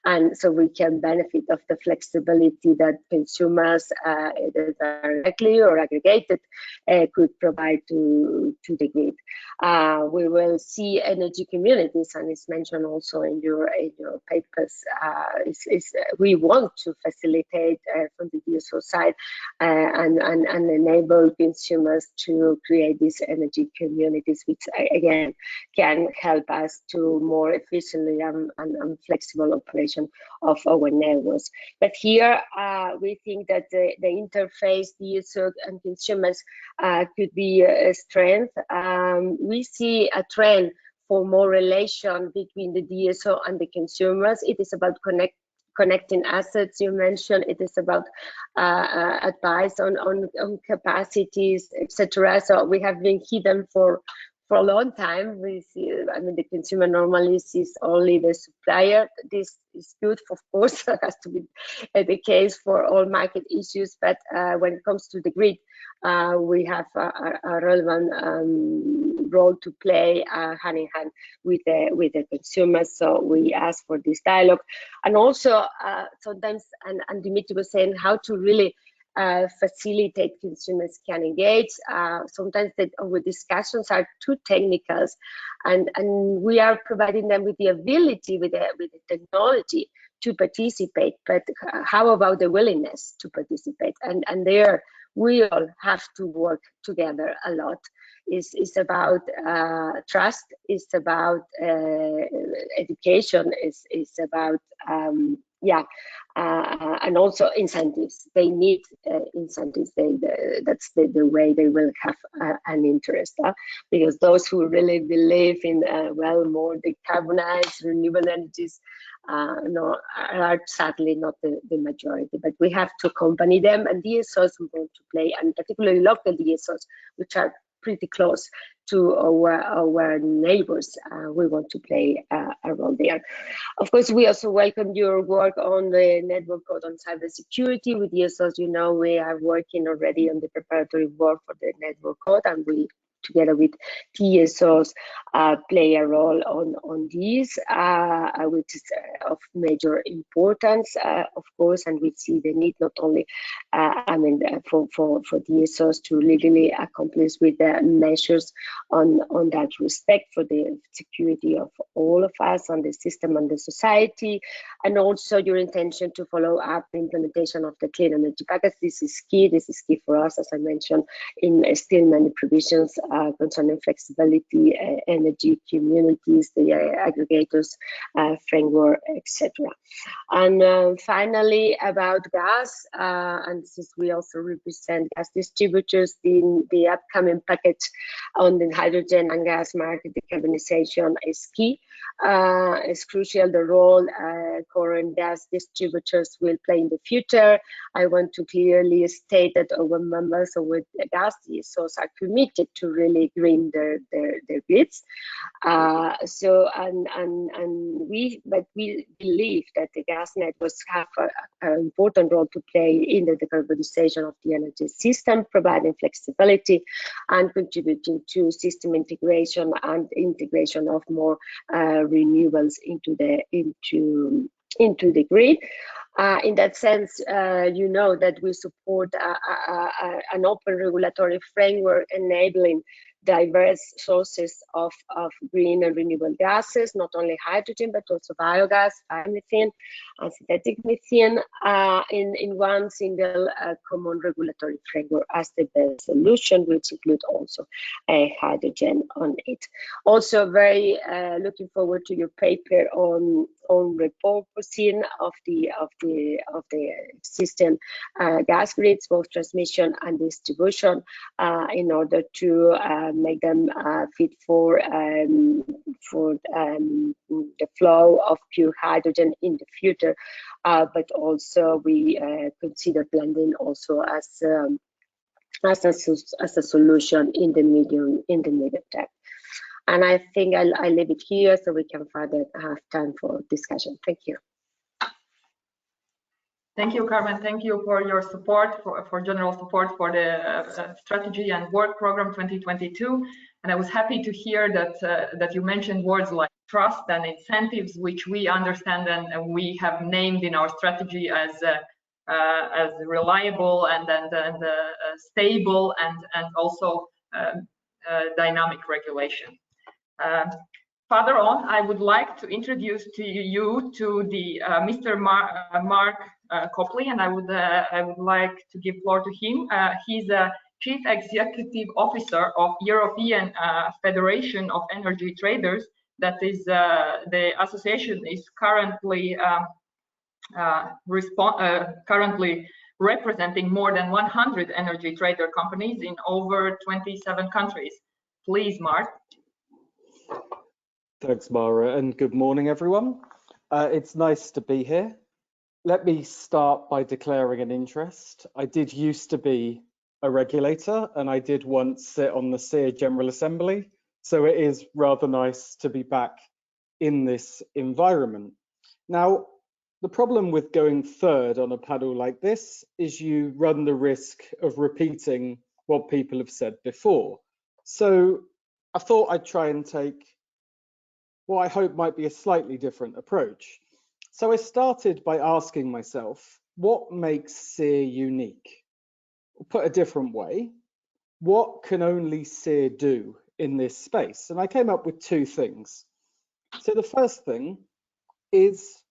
S4: and so we can benefit of the flexibility that consumers, either directly or aggregated, could provide to the grid. We will see energy communities, and it's mentioned also in your papers. We want to facilitate from the DSO side and enable consumers to create these energy communities, which again can help us to more efficiently and flexible operation of our networks. But here we think that the interface DSO and consumers could be a strength. We see a trend for more relation between the DSO and the consumers. It is about connecting assets, you mentioned. It is about advice on capacities, etc. So we have been hidden for a long time. We see, I mean, the consumer normally sees only the supplier. This is good, of course, that has to be the case for all market issues. But when it comes to the grid, we have a relevant role to play hand in hand with the consumers. So we ask for this dialogue, and also sometimes, and Dimitri was saying how to really facilitate consumers can engage. Sometimes our discussions are too technical, and we are providing them with the ability, with the technology to participate. But how about the willingness to participate? And there we all have to work together a lot. It's about trust. It's about education. It's about and also incentives. They need incentives. That's the way they will have an interest, because those who really believe in more decarbonized renewable energies are sadly not the majority. But we have to accompany them, and DSOs we want to play, and particularly local DSOs, which are pretty close to our neighbors. We want to play a role there. Of course, we also welcome your work on the network code on cybersecurity. With DSOs, you know, we are working already on the preparatory work for the network code, and we, together with TSOs, play a role on these, which is of major importance, of course, and we see the need not only, for TSOs to legally accomplish with the measures on that respect for the security of all of us on the system and the society, and also your intention to follow up the implementation of the clean energy package. This is key. This is key for us, as I mentioned, in still many provisions concerning flexibility, energy communities, the aggregators framework, etc. And finally, about gas, and since we also represent gas distributors, the upcoming package on the hydrogen and gas market decarbonization is key. It's crucial the role current gas distributors will play in the future. I want to clearly state that our members of the gas Dsos are committed to really green their grids. But we believe that the gas networks have an important role to play in the decarbonization of the energy system, providing flexibility and contributing to system integration and integration of more renewables into the grid. In that sense, you know that we support an open regulatory framework enabling diverse sources of green and renewable gases, not only hydrogen, but also biogas, biomethane, and synthetic methane in one single common regulatory framework as the best solution, which includes also hydrogen on it. Also, very looking forward to your paper on repurposing of the existing gas grids, both transmission and distribution, in order to make them fit for the flow of pure hydrogen in the future. But also we consider blending also as a solution in the medium term. And I think I'll leave it here so we can further have time for discussion. Thank you.
S2: Thank you, Carmen. Thank you for your support, for general support for the strategy and work program 2022. And I was happy to hear that you mentioned words like trust and incentives, which we understand and we have named in our strategy as reliable and stable and also dynamic regulation. Further on, I would like to introduce to you the Mr. Mark Copley, and I would like to give floor to him. He's a Chief Executive Officer of European Federation of Energy Traders. That is the association is currently representing more than 100 energy trader companies in over 27 countries. Please, Mark.
S5: Thanks, Mara, and good morning, everyone. It's nice to be here. Let me start by declaring an interest. I did used to be a regulator, and I did once sit on the Seer General Assembly, so it is rather nice to be back in this environment. Now, the problem with going third on a panel like this is you run the risk of repeating what people have said before. So I thought I'd try and take what I hope might be a slightly different approach. So I started by asking myself, what makes Seer unique? Put a different way, what can only Seer do in this space? And I came up with two things. So the first thing is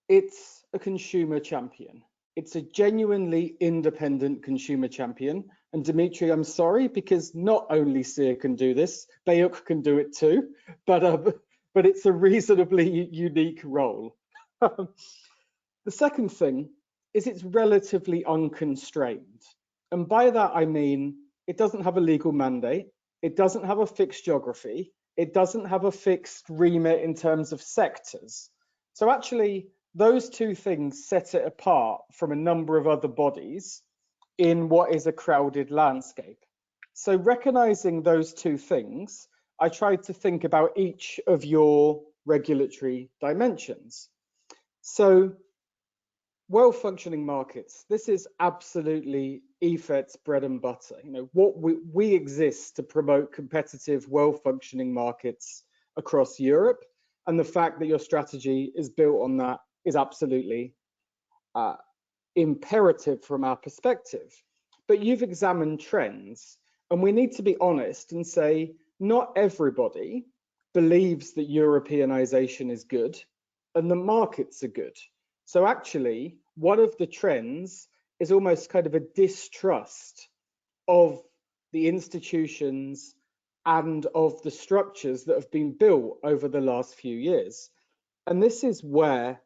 S5: it's a consumer champion. It's a genuinely independent consumer champion. And Dimitri, I'm sorry, because not only Seer can do this, Bayuk can do it too, but it's a reasonably unique role. The second thing is it's relatively unconstrained. And by that, I mean, it doesn't have a legal mandate. It doesn't have a fixed geography. It doesn't have a fixed remit in terms of sectors. So actually, those two things set it apart from a number of other bodies in what is a crowded landscape. So recognizing those two things, I tried to think about each of your regulatory dimensions. So well-functioning markets, this is absolutely EFET's bread and butter. You know, what we exist to promote competitive, well-functioning markets across Europe, and the fact that your strategy is built on that is absolutely imperative from our perspective. But you've examined trends, and we need to be honest and say, not everybody believes that Europeanization is good and the markets are good. So actually, one of the trends is almost kind of a distrust of the institutions and of the structures that have been built over the last few years. And this is where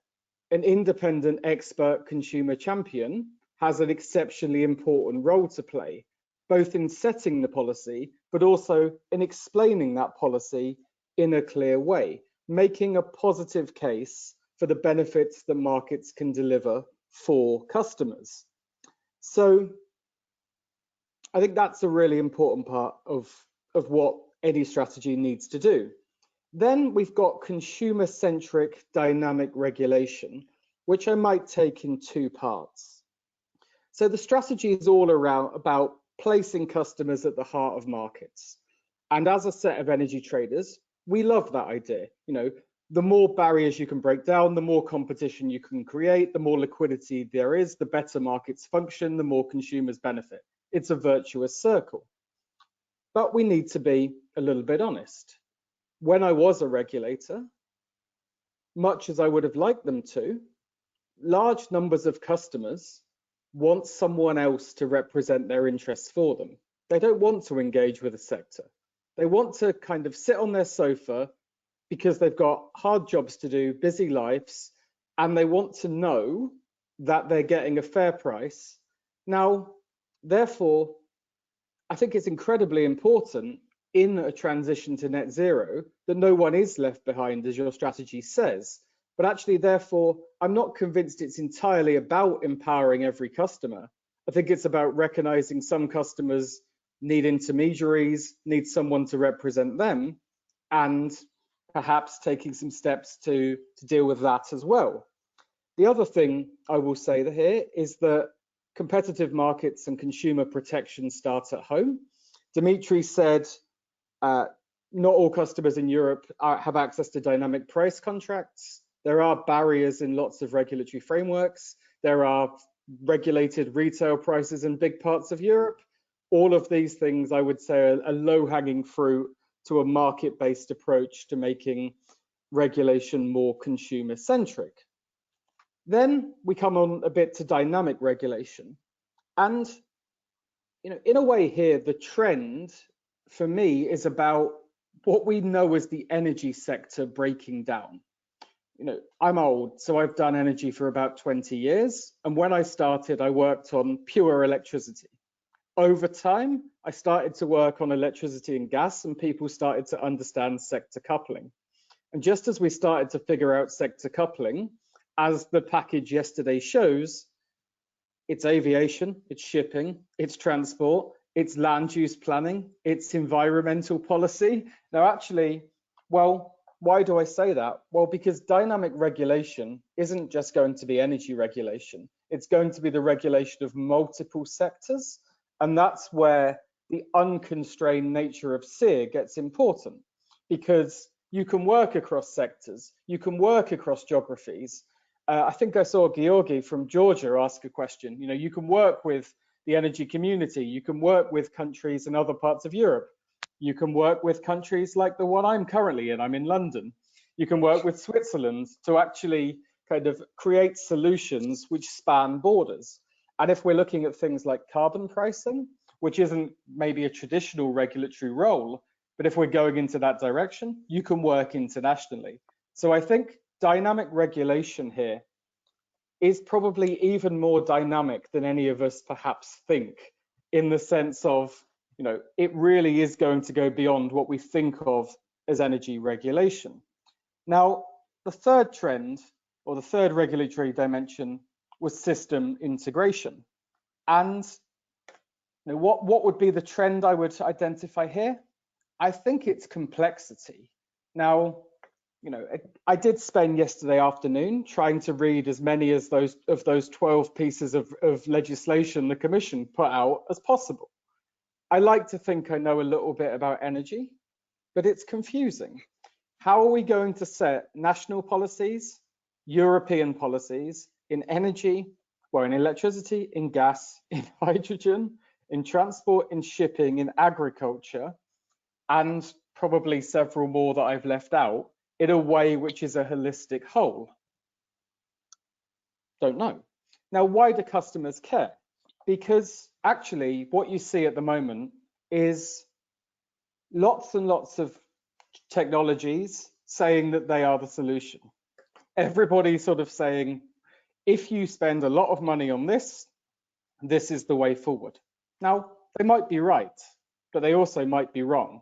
S5: an independent expert consumer champion has an exceptionally important role to play, both in setting the policy, but also in explaining that policy in a clear way. making a positive case for the benefits that markets can deliver for customers. So I think that's a really important part of what any strategy needs to do. Then we've got consumer-centric dynamic regulation, which I might take in two parts. So the strategy is all around about placing customers at the heart of markets. And as a set of energy traders, we love that idea. You know, the more barriers you can break down, the more competition you can create, the more liquidity there is, the better markets function, the more consumers benefit. It's a virtuous circle. But we need to be a little bit honest. When I was a regulator, much as I would have liked them to, large numbers of customers want someone else to represent their interests for them. They don't want to engage with a sector. They want to kind of sit on their sofa because they've got hard jobs to do, busy lives, and they want to know that they're getting a fair price. Now, therefore, I think it's incredibly important in a transition to net zero that no one is left behind, as your strategy says. But actually, therefore, I'm not convinced it's entirely about empowering every customer. I think it's about recognizing some customers need intermediaries, need someone to represent them, and perhaps taking some steps to deal with that as well. The other thing I will say here is that competitive markets and consumer protection start at home. Dimitri said not all customers in Europe have access to dynamic price contracts. There are barriers in lots of regulatory frameworks. There are regulated retail prices in big parts of Europe. All of these things, I would say, are low-hanging fruit to a market-based approach to making regulation more consumer-centric. Then we come on a bit to dynamic regulation. And, you know, in a way here, the trend for me is about what we know as the energy sector breaking down. You know, I'm old, so I've done energy for about 20 years. And when I started, I worked on pure electricity. Over time, I started to work on electricity and gas, and people started to understand sector coupling. And just as we started to figure out sector coupling, as the package yesterday shows, it's aviation, it's shipping, it's transport, it's land use planning, it's environmental policy. Now, actually, well, why do I say that? Well, because dynamic regulation isn't just going to be energy regulation. It's going to be the regulation of multiple sectors. And that's where the unconstrained nature of Seer gets important, because you can work across sectors, you can work across geographies. I think I saw Georgi from Georgia ask a question. You know, you can work with the energy community, you can work with countries in other parts of Europe, you can work with countries like the one I'm currently in, I'm in London. You can work with Switzerland to actually kind of create solutions which span borders. And if we're looking at things like carbon pricing, which isn't maybe a traditional regulatory role, but if we're going into that direction, you can work internationally. So I think dynamic regulation here is probably even more dynamic than any of us perhaps think, in the sense of, you know, it really is going to go beyond what we think of as energy regulation. Now, the third trend, or the third regulatory dimension, was system integration. And you know, what would be the trend I would identify here? I think it's complexity. Now, you know, I did spend yesterday afternoon trying to read as many as those 12 pieces of legislation the Commission put out as possible. I like to think I know a little bit about energy, but it's confusing. How are we going to set national policies, European policies in energy, well, in electricity, in gas, in hydrogen, in transport, in shipping, in agriculture, and probably several more that I've left out, in a way which is a holistic whole? Don't know. Now, why do customers care? Because actually what you see at the moment is lots and lots of technologies saying that they are the solution. Everybody's sort of saying, if you spend a lot of money on this, this is the way forward. Now, they might be right, but they also might be wrong.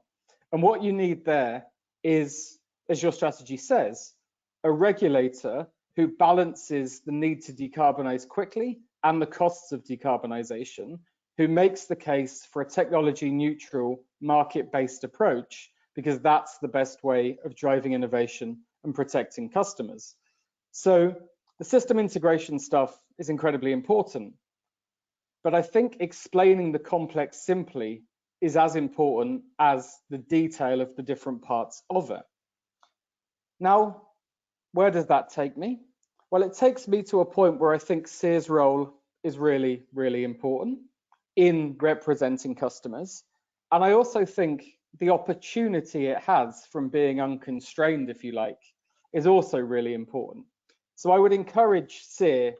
S5: And what you need there is as your strategy says, a regulator who balances the need to decarbonize quickly and the costs of decarbonization, who makes the case for a technology neutral, market-based approach, because that's the best way of driving innovation and protecting customers. So the system integration stuff is incredibly important, but I think explaining the complex simply is as important as the detail of the different parts of it. Now, where does that take me? Well, it takes me to a point where I think Seer's role is really, really important in representing customers. And I also think the opportunity it has from being unconstrained, if you like, is also really important. So I would encourage Seer,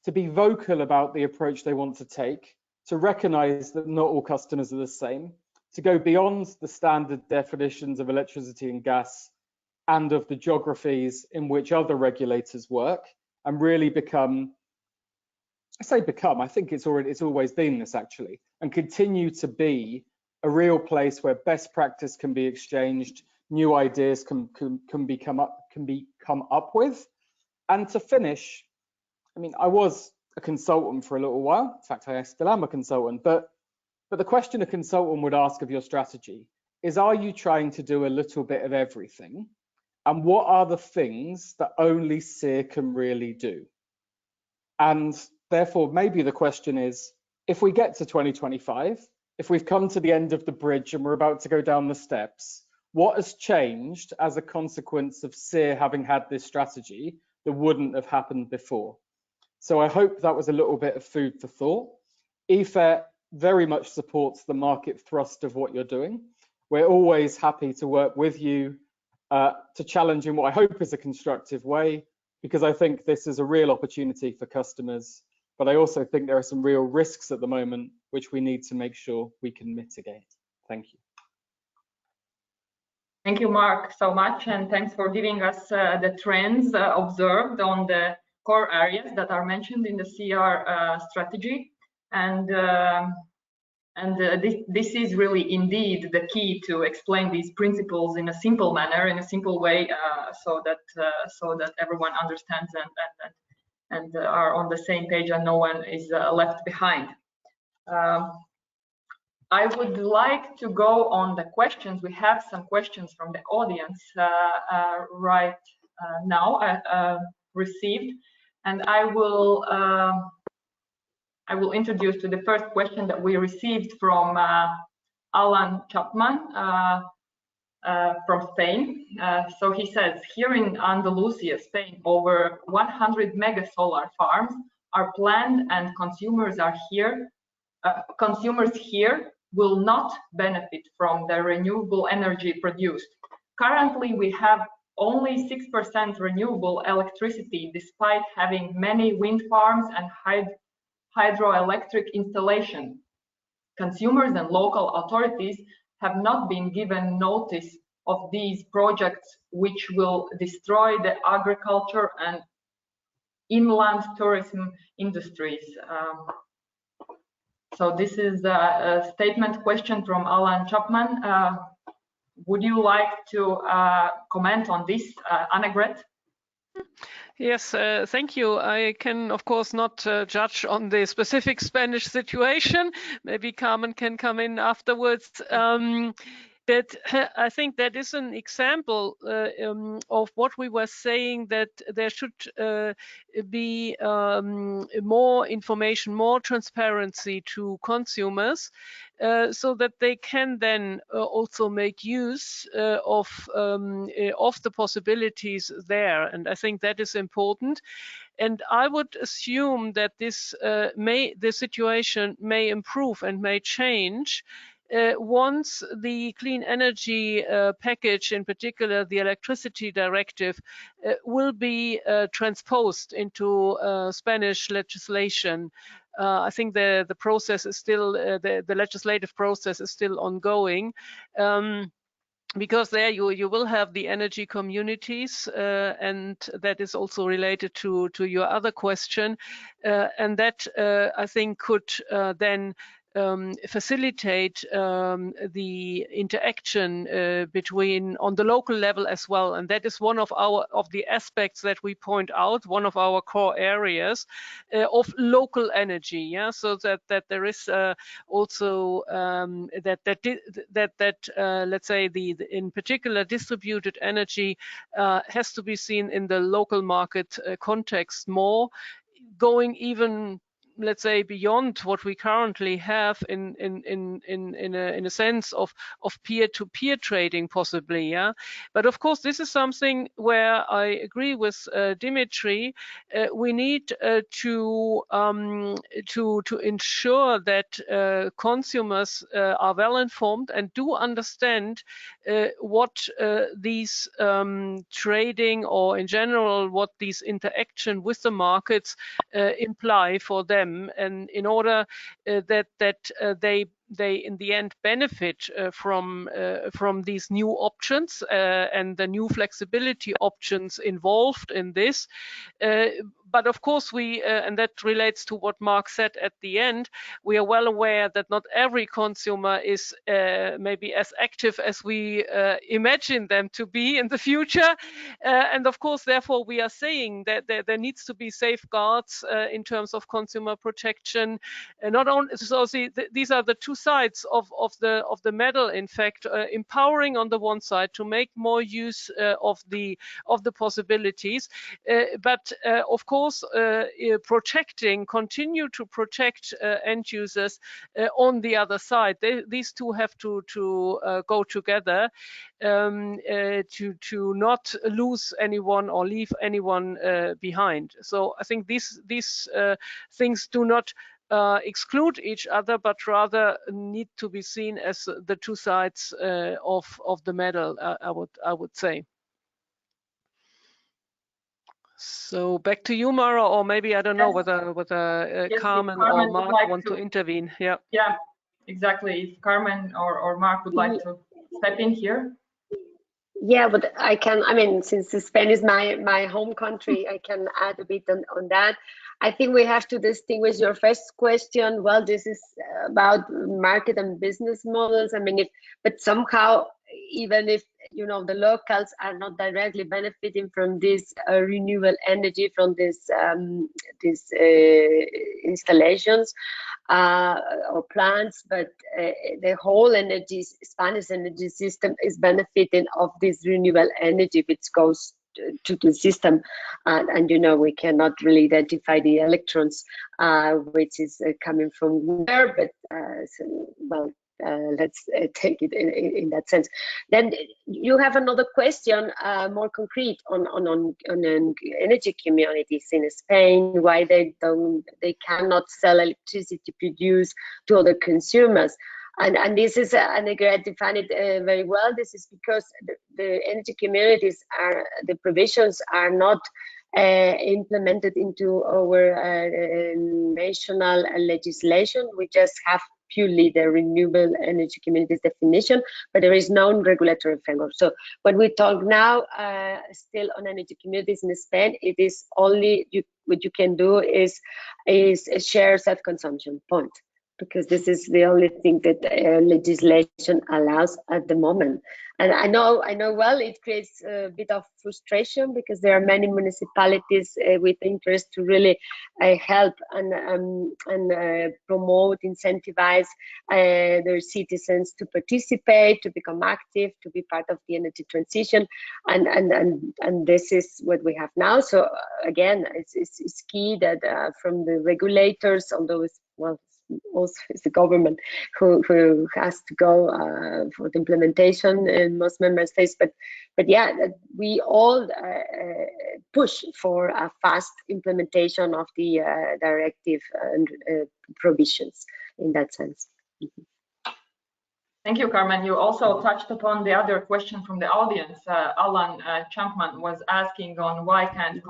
S5: to be vocal about the approach they want to take, to recognize that not all customers are the same, to go beyond the standard definitions of electricity and gas and of the geographies in which other regulators work, and really become, I think it's always been this actually, and continue to be a real place where best practice can be exchanged, new ideas can be come up with. And to finish, I mean, I was a consultant for a little while. In fact, I still am a consultant, but the question a consultant would ask of your strategy is, are you trying to do a little bit of everything? And what are the things that only Seer can really do? And therefore, maybe the question is, if we get to 2025, if we've come to the end of the bridge and we're about to go down the steps, what has changed as a consequence of Seer having had this strategy that wouldn't have happened before? So I hope that was a little bit of food for thought. EFET very much supports the market thrust of what you're doing. We're always happy to work with you to challenge in what I hope is a constructive way, because I think this is a real opportunity for customers, but I also think there are some real risks at the moment which we need to make sure we can mitigate. Thank you.
S2: Thank you, Mark, so much, and thanks for giving us the trends observed on the core areas that are mentioned in the CEER strategy. This is really indeed the key to explain these principles in a simple manner, in a simple way, so that everyone understands and are on the same page and no one is left behind. I would like to go on the questions. We have some questions from the audience right now received, and I will introduce to the first question that we received from Alan Chapman from Spain. So he says, here in Andalusia, Spain, over 100 mega solar farms are planned, and consumers here will not benefit from the renewable energy produced. Currently, we have only 6% renewable electricity, despite having many wind farms and hydroelectric installations. Consumers and local authorities have not been given notice of these projects, which will destroy the agriculture and inland tourism industries. So this is a statement question from Alan Chapman. Would you like to comment on this, Annegret?
S1: Yes, thank you. I can, of course, not judge on the specific Spanish situation. Maybe Carmen can come in afterwards. But I think that is an example of what we were saying, that there should be more information, more transparency to consumers, so that they can then also make use of the possibilities there. And I think that is important. And I would assume that the situation may improve and may change once the clean energy package, in particular the electricity directive, will be transposed into Spanish legislation. I think the process is still, the legislative process is still ongoing. Because there you will have the energy communities, and that is also related to your other question, and that I think could then facilitate the interaction between on the local level as well, and that is one of the aspects that we point out, one of our core areas of local energy. Yeah, so that there is also let's say in particular distributed energy has to be seen in the local market context more, going even, let's say, beyond what we currently have in a sense of peer-to-peer trading, possibly. Yeah, but of course this is something where I agree with Dimitri. We need to ensure that consumers are well informed and do understand what these trading, or in general what these interaction with the markets imply for them, and in order that they in the end benefit from these new options and the new flexibility options involved in this. But of course we, and that relates to what Mark said at the end, we are well aware that not every consumer is maybe as active as we imagine them to be in the future. And of course, therefore, we are saying that there needs to be safeguards in terms of consumer protection. Not only, so these are the two sides of the medal, in fact, empowering on the one side to make more use of the possibilities, but of course continue to protect end users on the other side. These two have to go together to not lose anyone or leave anyone behind. So I think these things do not exclude each other, but rather need to be seen as the two sides of the medal, I would say. So back to you, Mara, or maybe I don't know whether
S2: yes,
S1: Carmen or Mark want to intervene. Yeah.
S2: Yeah, exactly. If Carmen or Mark would like to step in here.
S4: Yeah, but I can. I mean, since Spain is my home country, I can add a bit on that. I think we have to distinguish your first question. Well, this is about market and business models. I mean, but somehow, even if the locals are not directly benefiting from this renewable energy from these installations or plants, but the whole Spanish energy system is benefiting of this renewable energy which goes to the system, and we cannot really identify the electrons which is coming from where, but let's take it in that sense. Then you have another question, more concrete on energy communities in Spain, why they cannot sell electricity produced to other consumers. And this is, and I define it very well. This is because the energy communities the provisions are not implemented into our national legislation. We just have purely the renewable energy communities definition, but there is no regulatory framework. So when we talk now still on energy communities in Spain, it is only what you can do is share self-consumption, point. Because this is the only thing that legislation allows at the moment. And I know well, it creates a bit of frustration because there are many municipalities with interest to really help and promote, incentivize their citizens to participate, to become active, to be part of the energy transition, and this is what we have now. So again, it's key that from the regulators, although it's, well, also it's the government who has to go for the implementation in most member states, but yeah, we all push for a fast implementation of the directive and provisions in that sense.
S2: Thank you, Carmen. You also touched upon the other question from the audience. Alan Champman was asking on why can't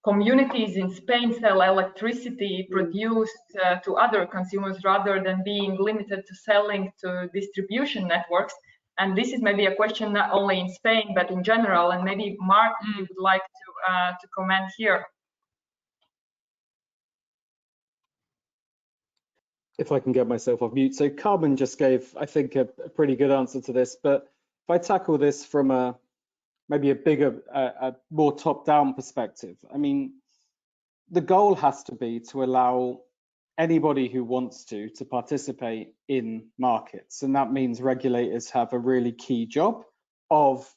S2: communities in Spain sell electricity produced to other consumers rather than being limited to selling to distribution networks. And this is maybe a question not only in Spain, but in general. And maybe Mark, you would like to comment here.
S5: if I can get myself off mute. So Carmen just gave, I think, a pretty good answer to this, but if I tackle this from maybe a bigger, a more top-down perspective, I mean, the goal has to be to allow anybody who wants to participate in markets. And that means regulators have a really key job of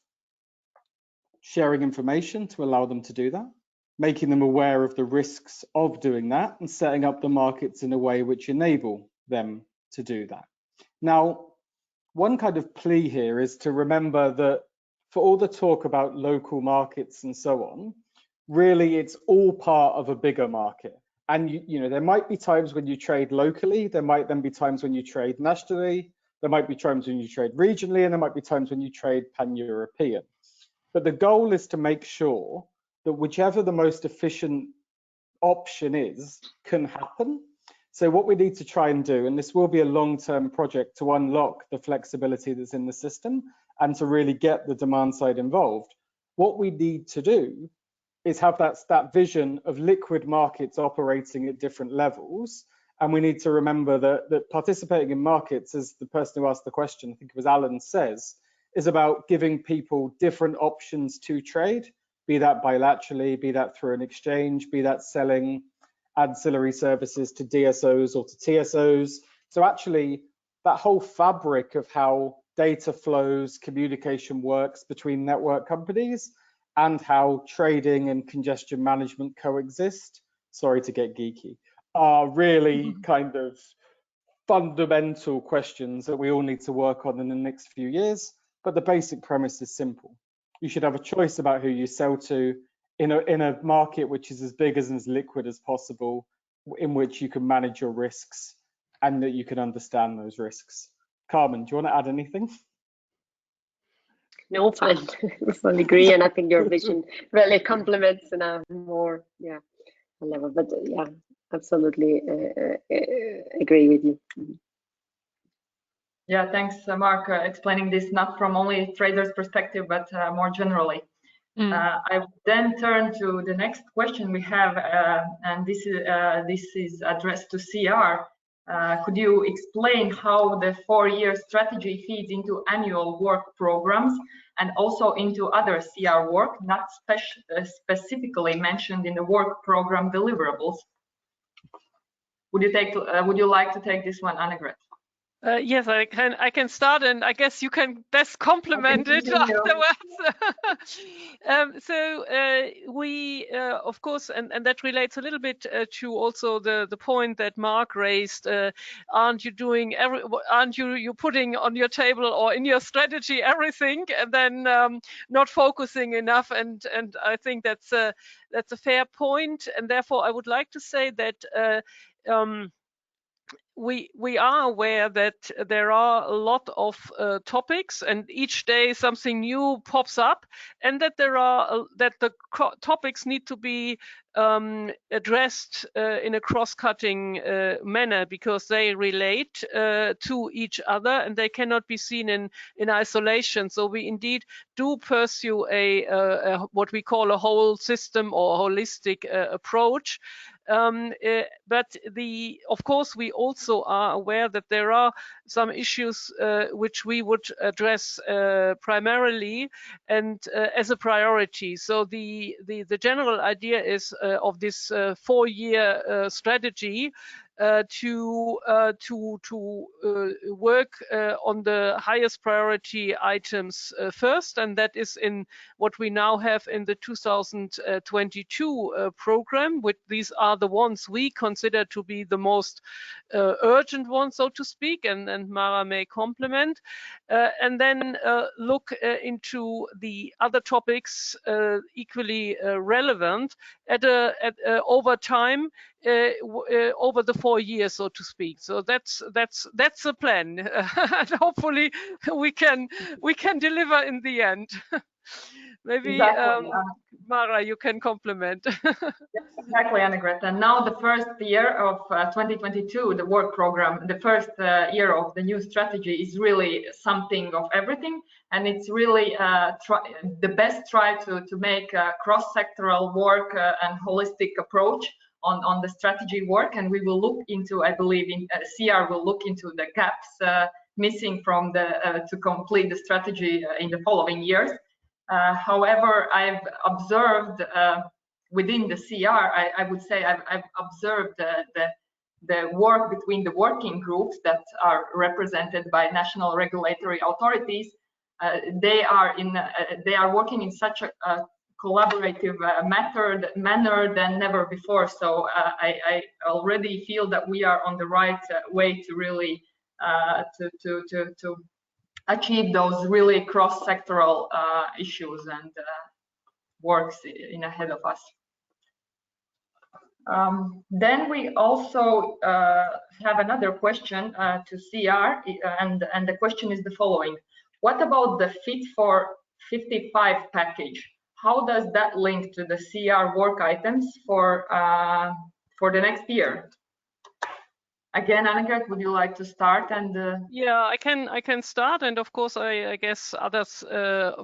S5: sharing information to allow them to do that, making them aware of the risks of doing that, and setting up the markets in a way which enable them to do that. Now, one kind of plea here is to remember that for all the talk about local markets and so on, really it's all part of a bigger market. And you know, there might be times when you trade locally, there might then be times when you trade nationally, there might be times when you trade regionally, and there might be times when you trade pan-European. But the goal is to make sure that whichever the most efficient option is can happen. So what we need to try and do, and this will be a long-term project to unlock the flexibility that's in the system and to really get the demand side involved, what we need to do is have that vision of liquid markets operating at different levels. And we need to remember that participating in markets, as the person who asked the question, I think it was Alan, says, is about giving people different options to trade, be that bilaterally, be that through an exchange, be that selling ancillary services to DSOs or to TSOs. So actually, that whole fabric of how data flows, communication works between network companies, and how trading and congestion management coexist, sorry to get geeky, are really kind of fundamental questions that we all need to work on in the next few years. But the basic premise is simple. You should have a choice about who you sell to in a market which is as big and as liquid as possible, in which you can manage your risks and that you can understand those risks. Carmen, do you want to add anything?
S4: No, fine. I fully agree, and I think your vision really complements in a more level. But yeah, absolutely agree with you.
S2: Yeah, thanks, Mark, explaining this not from only traders' perspective, but more generally. I then turn to the next question we have, and this is addressed to CEER. Could you explain how the 4-year strategy feeds into annual work programs and also into other CEER work, not specifically mentioned in the work program deliverables? Would you like to take this one, Annegret?
S1: Yes, I can start, and I guess you can best complement it afterwards. We, of course, and that relates a little bit to also the point that Mark raised. Aren't you putting on your table or in your strategy everything, and then not focusing enough? And I think that's a fair point, and therefore I would like to say that. We are aware that there are a lot of topics, and each day something new pops up, and that the topics need to be addressed in a cross-cutting manner, because they relate to each other and they cannot be seen in isolation. So we indeed do pursue a what we call a whole system or holistic approach. But of course, we also are aware that there are some issues which we would address primarily and as a priority. So the general idea is of this 4-year strategy to work on the highest priority items first, and that is in what we now have in the 2022 program. These are the ones we consider to be the most urgent ones, so to speak, and Mara may complement, and then look into the other topics equally relevant over time. Over the 4 years, so to speak. So that's the plan, and hopefully we can deliver in the end. Maybe exactly. Mara, you can complement.
S2: Yes, exactly, Annegret. And now the first year of 2022, the work program, the first year of the new strategy is really something of everything, and it's really the best try to make a cross-sectoral work and holistic approach on the strategy work, and we will look into, I believe, in CEER will look into the gaps missing from the to complete the strategy in the following years. However, I've observed within the CEER, I would say I've observed the work between the working groups that are represented by national regulatory authorities. They are working in such a collaborative manner than never before. So I already feel that we are on the right way to really to achieve those really cross-sectoral issues and works in ahead of us. Then we also have another question to CEER, and the question is the following: what about the Fit for 55 package? How does that link to the CEER work items for the next year? Again, Annegret, would you like to start? And
S1: yeah, I can start, and of course, I guess others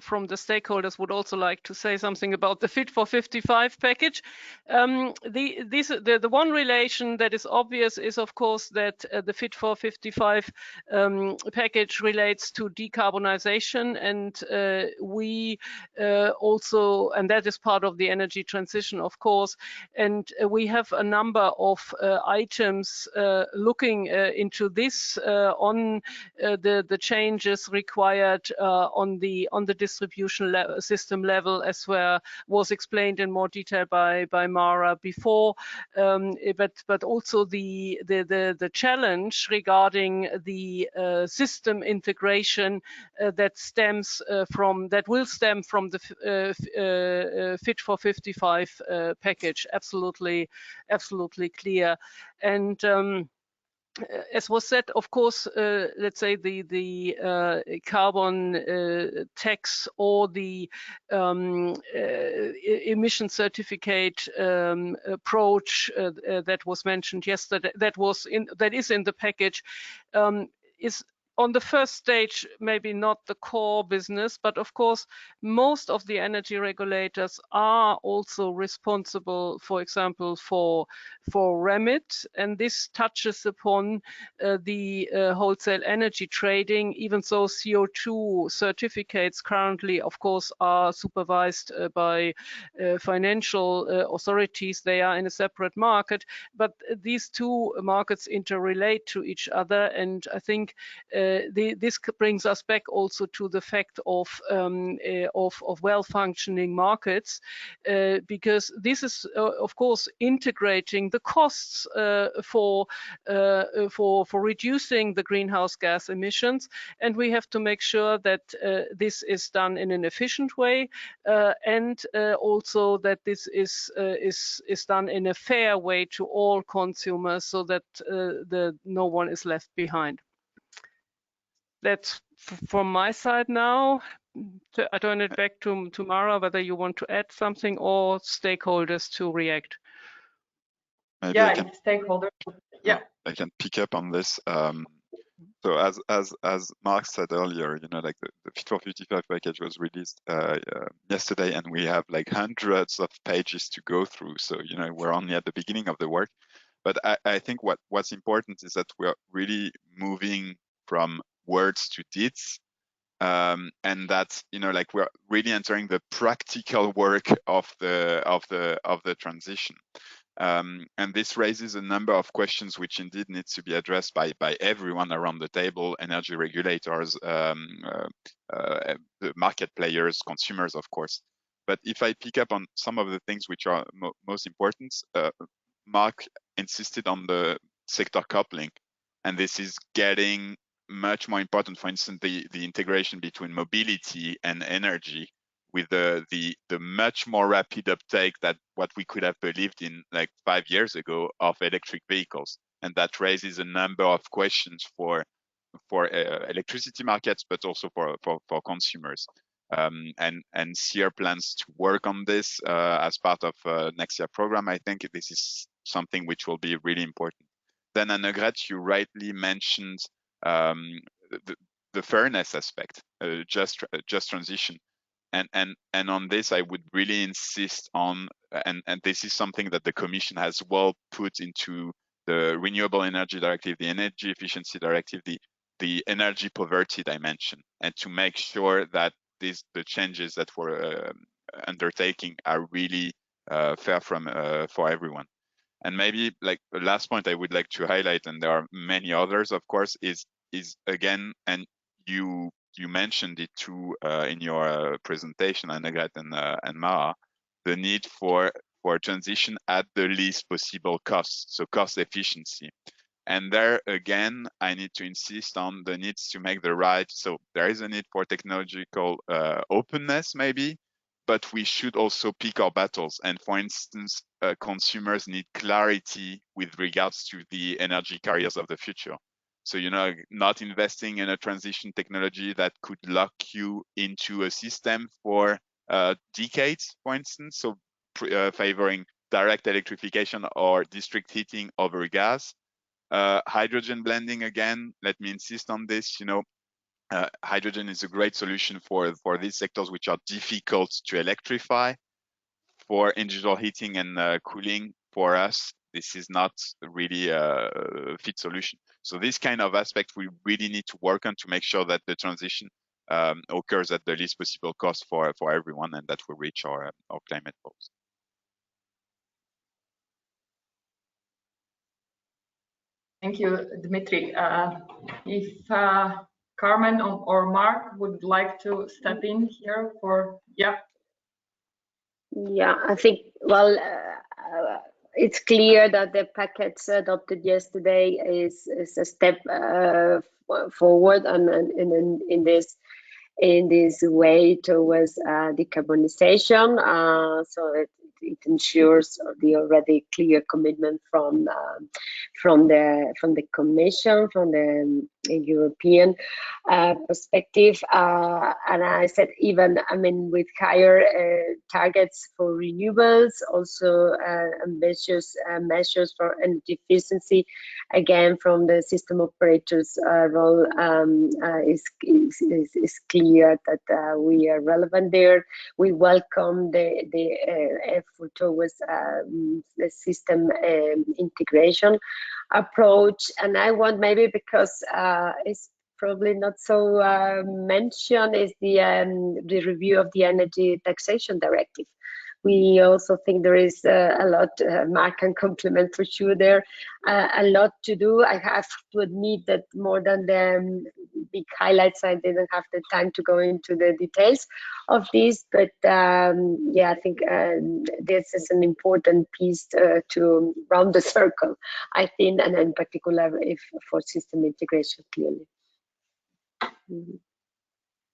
S1: from the stakeholders would also like to say something about the Fit for 55 package. The one relation that is obvious is, of course, that the Fit for 55 package relates to decarbonization, and we also, and that is part of the energy transition, of course, and we have a number of items looking into this on the changes required on the distribution system level, as was explained in more detail by Mara before, but also the challenge regarding the system integration that will stem from the Fit for 55 package. Absolutely clear. And as was said, of course, let's say the carbon tax or the emission certificate approach that was mentioned yesterday, that is in the package, is on the first stage maybe not the core business, but of course most of the energy regulators are also responsible, for example, for REMIT, and this touches upon the wholesale energy trading, even though CO2 certificates currently, of course, are supervised by financial authorities. They are in a separate market, but these two markets interrelate to each other, and I think this brings us back also to the fact of well-functioning markets, because this is, of course, integrating the costs for reducing the greenhouse gas emissions, and we have to make sure that this is done in an efficient way, and also that this is done in a fair way to all consumers, so that no one is left behind. That's from my side now. I turn it back to Mara, whether you want to add something or stakeholders to react.
S3: Maybe
S2: yeah, stakeholder. Yeah,
S3: I can pick up on this. So as Mark said earlier, like the Fit for 55 package was released yesterday, and we have like hundreds of pages to go through. So we're only at the beginning of the work. But I think what's important is that we're really moving from words to deeds, and that like we're really entering the practical work of the transition. And this raises a number of questions which indeed needs to be addressed by everyone around the table: energy regulators, the market players, consumers, of course. But if I pick up on some of the things which are most important, Mark insisted on the sector coupling, and this is getting much more important. For instance, the integration between mobility and energy, with the much more rapid uptake that what we could have believed in like 5 years ago of electric vehicles, and that raises a number of questions for electricity markets, but also for consumers. And Seer plans to work on this as part of next year program. I think this is something which will be really important. Then Annegret, you rightly mentioned the fairness aspect, just transition. And on this, I would really insist on, and this is something that the Commission has well put into the Renewable Energy Directive, the Energy Efficiency Directive, the energy poverty dimension, and to make sure that the changes that we're undertaking are really fair for everyone. And maybe like the last point I would like to highlight, and there are many others, of course, is again, and you mentioned it too in your presentation, Annegret and Mara, the need for transition at the least possible cost, so cost efficiency. And there again, I need to insist on the needs to make the right. So there is a need for technological openness, maybe, but we should also pick our battles. And for instance, consumers need clarity with regards to the energy carriers of the future. So, you know, not investing in a transition technology that could lock you into a system for decades, for instance. So favoring direct electrification or district heating over gas. Hydrogen blending, again, let me insist on this. You know, hydrogen is a great solution for these sectors which are difficult to electrify. For individual heating and cooling, for us, this is not really a fit solution. So this kind of aspect we really need to work on to make sure that the transition occurs at the least possible cost for everyone, and that we reach our climate goals.
S2: Thank you, Dmitry. If Carmen or Mark would like to step in here for, yeah.
S4: Yeah, I think, well, it's clear that the package adopted yesterday is a step forward and in this way towards decarbonization. So it ensures the already clear commitment from the Commission, from the European perspective, and I said even, I mean, with higher targets for renewables, also ambitious measures for energy efficiency, again from the system operators role is clear that we are relevant there. We welcome the effort towards the system integration approach, and I want, maybe because it's probably not so mentioned, is the review of the Energy Taxation Directive. We also think there is a lot, Mark can compliment for sure there, a lot to do. I have to admit that more than the big highlights, I didn't have the time to go into the details of this, but yeah, I think this is an important piece to round the circle, I think, and in particular if for system integration, clearly.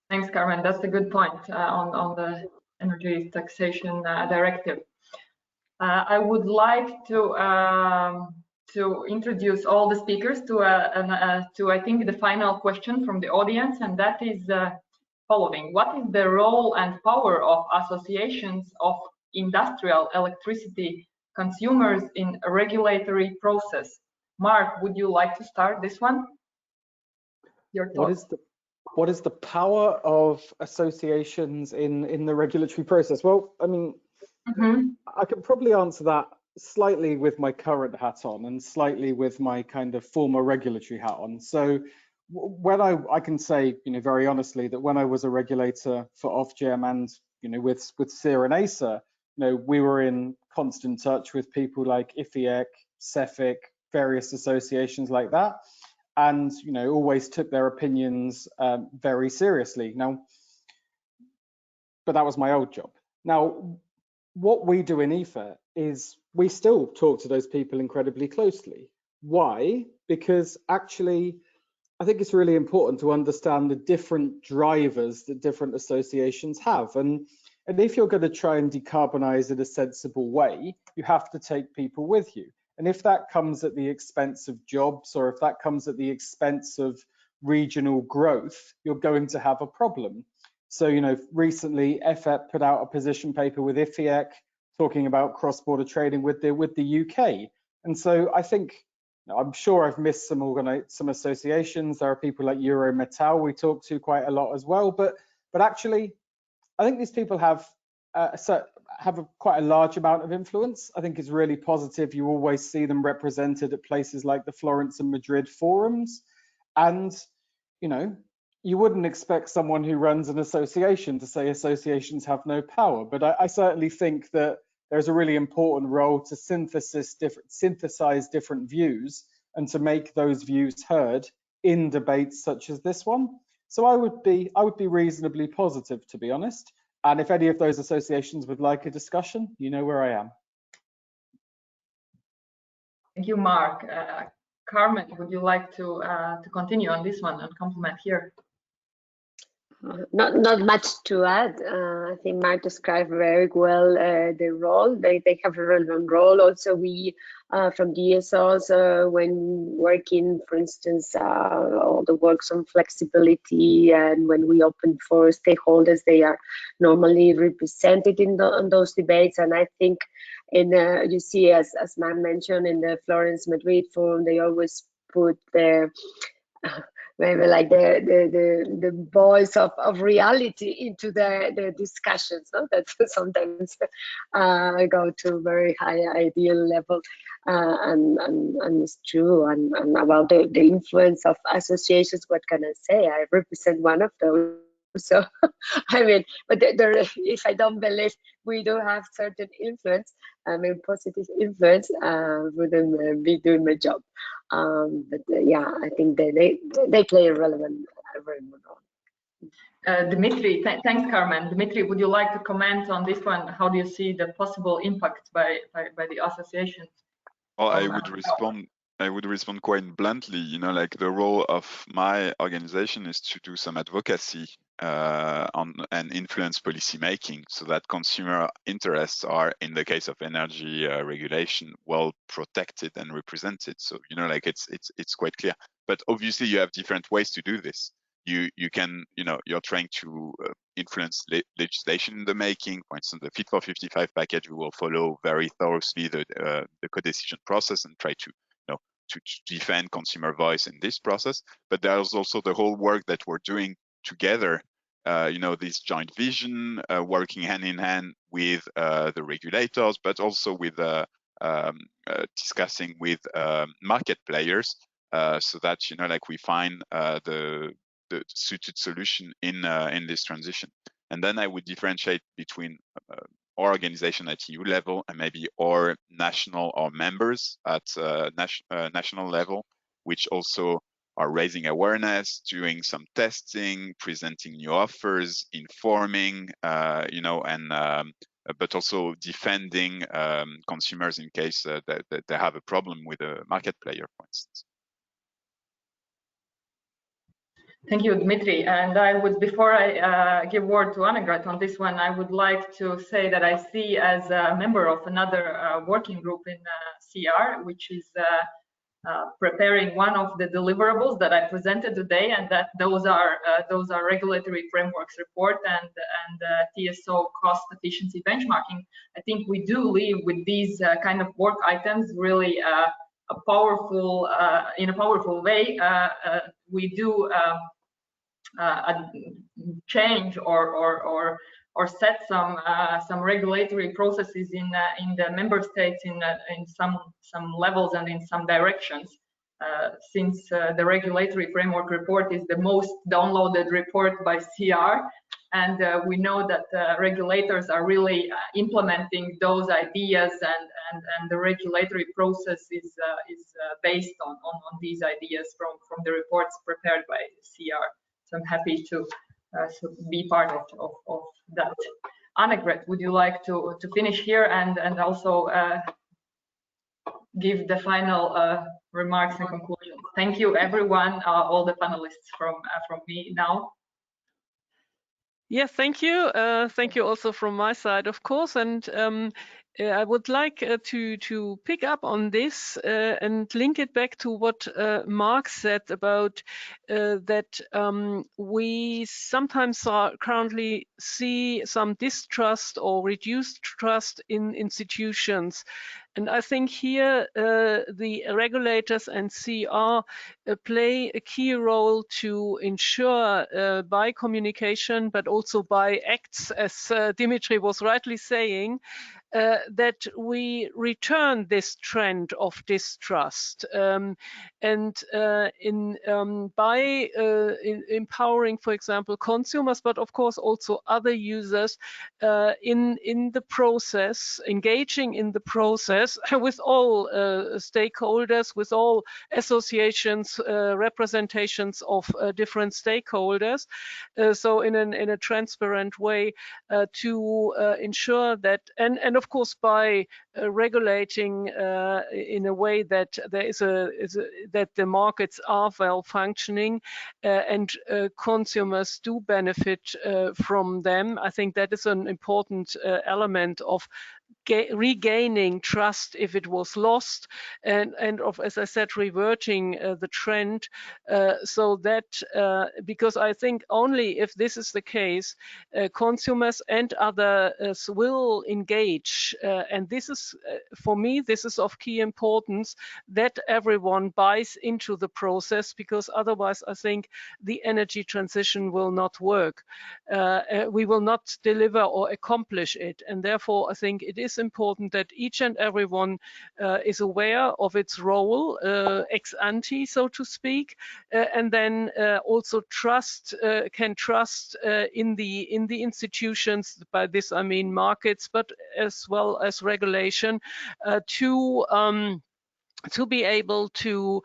S2: Thanks, Carmen. That's a good point on the Energy Taxation Directive. I would like to introduce all the speakers to I think the final question from the audience, and that is following: what is the role and power of associations of industrial electricity consumers in a regulatory process? Mark, would you like to start this one? Your thoughts.
S5: What is the power of associations in the regulatory process? Well, I mean, I can probably answer that slightly with my current hat on and slightly with my kind of former regulatory hat on. So when I can say, you know, very honestly that when I was a regulator for Ofgem and, you know, with Seer and Acer, you know, we were in constant touch with people like IFIEC, CEFIC, various associations like that, and, you know, always took their opinions very seriously. Now, but that was my old job. Now, what we do in EFA is we still talk to those people incredibly closely. Why? Because actually, I think it's really important to understand the different drivers that different associations have. And if you're going to try and decarbonize in a sensible way, you have to take people with you. And if that comes at the expense of jobs, or if that comes at the expense of regional growth, you're going to have a problem. So, you know, recently FEP put out a position paper with IFIEC talking about cross-border trading with the UK. And so I think, I'm sure I've missed some associations. There are people like Eurometal we talk to quite a lot as well, but actually I think these people have quite a large amount of influence. I think it's really positive. You always see them represented at places like the Florence and Madrid forums. And, you know, you wouldn't expect someone who runs an association to say associations have no power. But I certainly think that there's a really important role to synthesize different views and to make those views heard in debates such as this one. So I would be reasonably positive, to be honest. And if any of those associations would like a discussion, you know where I am.
S2: Thank you, Mark. Carmen, would you like to continue on this one and complement here?
S4: Not much to add. I think Mark described very well the role. They have a relevant role. Also, we from Dsos, when working, for instance, all the works on flexibility, and when we open for stakeholders, they are normally represented in those debates. And I think you see, as Mark mentioned, in the Florence Madrid forum, they always put their maybe like the voice of reality into the discussions, no? That sometimes go to very high ideal level, and it's true. And about the influence of associations, what can I say? I represent one of those. So I mean, but if I don't believe we do have certain influence, I mean positive influence, wouldn't be doing my job. But yeah, I think they play a relevant role.
S2: Dimitri, thanks, Carmen. Dimitri, would you like to comment on this one? How do you see the possible impact by the associations?
S3: Well, I would respond quite bluntly. You know, like the role of my organization is to do some advocacy on and influence policy making, so that consumer interests are, in the case of energy regulation, well protected and represented. So you know, like it's quite clear. But obviously, you have different ways to do this. You can, you know, you're trying to influence legislation in the making. For instance, the Fit for 55 package, we will follow very thoroughly the co-decision process and try to, you know, to defend consumer voice in this process. But there's also the whole work that we're doing together. You know, this joint vision, working hand in hand with the regulators, but also with discussing with market players, so that, you know, like we find the suited solution in this transition. And then I would differentiate between our organization at EU level and maybe our national or members at national level, which also are raising awareness, doing some testing, presenting new offers, informing, you know, and but also defending consumers in case that they have a problem with a market player, for instance.
S2: Thank you, Dmitry. And I would, before I give word to Annegret on this one, I would like to say that I see as a member of another working group in CEER, which is preparing one of the deliverables that I presented today, and that those are regulatory frameworks report and TSO cost efficiency benchmarking. I think we do live with these kind of work items really a powerful in a powerful way. We do change or set some regulatory processes in the member states in some levels and in some directions. Since the regulatory framework report is the most downloaded report by CEER, and we know that regulators are really implementing those ideas, and the regulatory process is based on these ideas from the reports prepared by CEER. So I'm happy to be part of that. Annegret, would you like to finish here and also give the final remarks and conclusions? Thank you, everyone, all the panelists from me now.
S1: Yes, thank you. Thank you also from my side, of course. And I would like to pick up on this and link it back to what Mark said about that we sometimes currently see some distrust or reduced trust in institutions. And I think here the regulators and CEER play a key role to ensure by communication, but also by acts, as Dimitri was rightly saying, that we return this trend of distrust, and by empowering, for example, consumers, but of course also other users in the process, engaging in the process with all stakeholders, with all associations, representations of different stakeholders, so in a transparent way to ensure that, and of course by regulating in a way that there is that the markets are well functioning and consumers do benefit from them. I think that is an important element of regaining trust if it was lost, and of, as I said, reverting the trend, so that because I think only if this is the case, consumers and others will engage, and this is for me, this is of key importance, that everyone buys into the process, because otherwise I think the energy transition will not work. We will not deliver or accomplish it, and therefore I think it is important that each and everyone is aware of its role ex ante, so to speak, and then also can trust in the institutions. By this I mean markets, but as well as regulation, to be able to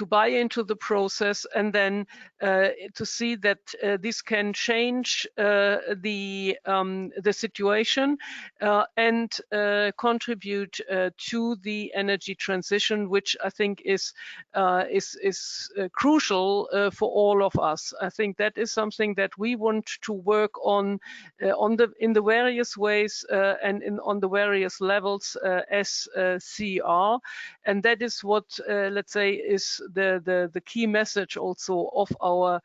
S1: buy into the process, and then to see that this can change the situation and contribute to the energy transition, which I think is crucial for all of us. I think that is something that we want to work on in the various ways and on the various levels as CEER, and that is what let's say is the key message also of our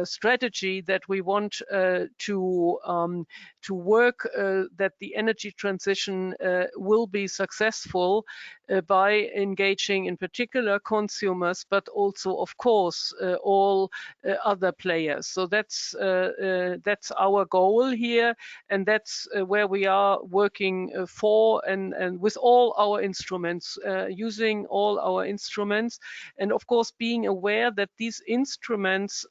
S1: strategy, that we want to work that the energy transition will be successful by engaging in particular consumers, but also of course all other players. So that's our goal here, and that's where we are working for, and with all our instruments, using all our instruments, and of course being aware that these instruments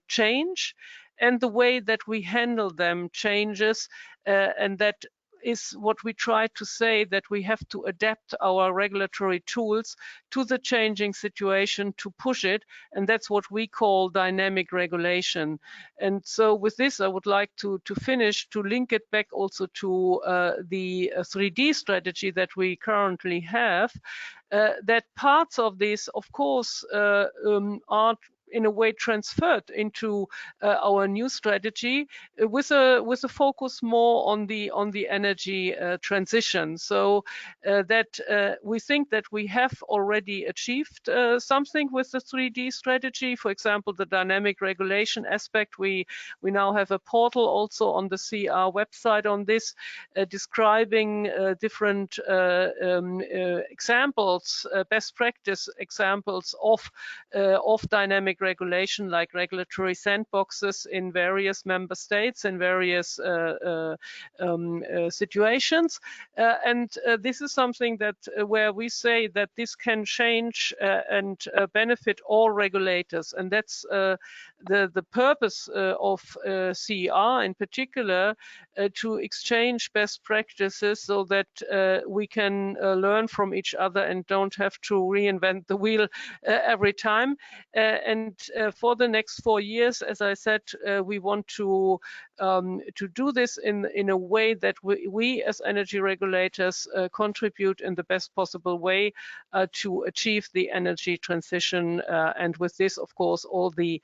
S1: change, and the way that we handle them changes, and that is what we try to say, that we have to adapt our regulatory tools to the changing situation to push it, and that's what we call dynamic regulation. And so with this I would like to finish, to link it back also to the 3D strategy that we currently have, that parts of this of course are in a way transferred into our new strategy with a focus more on the energy transition. So that we think that we have already achieved something with the 3D strategy. For example, the dynamic regulation aspect. We now have a portal also on the CEER website on this, describing different examples, best practice examples of dynamic regulation, like regulatory sandboxes in various member states in various situations, and this is something that where we say that this can change and benefit all regulators, and that's the purpose of CEER in particular, to exchange best practices so that we can learn from each other and don't have to reinvent the wheel every time. And for the next 4 years, as I said, we want to do this in a way that we as energy regulators contribute in the best possible way to achieve the energy transition, and with this, of course, all the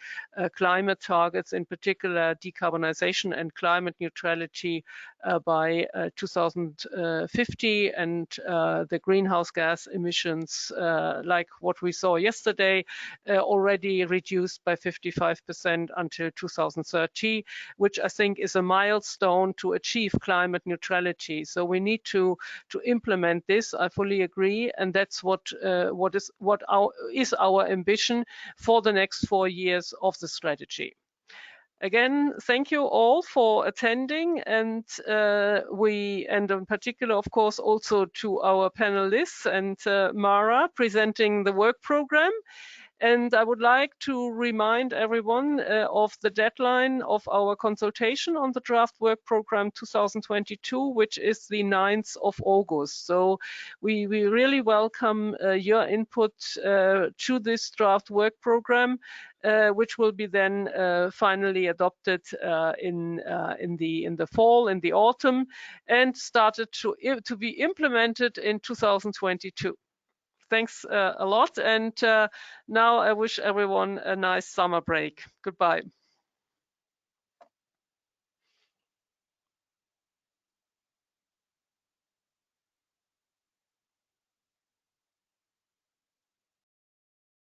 S1: climate targets, in particular decarbonization and climate neutrality, by 2050, and the greenhouse gas emissions, like what we saw yesterday, already reduced by 55% until 2030, which I think is a milestone to achieve climate neutrality. So we need to implement this. I fully agree, and that's what is our ambition for the next 4 years of the strategy. Again, thank you all for attending, and in particular, of course, also to our panelists and Mara presenting the work program. And I would like to remind everyone of the deadline of our consultation on the draft work program 2022, which is the 9th of August. So we really welcome your input to this draft work program, which will be then finally adopted in the fall, in the autumn, and started to be implemented in 2022. Thanks a lot, and now I wish everyone a nice summer break. Goodbye.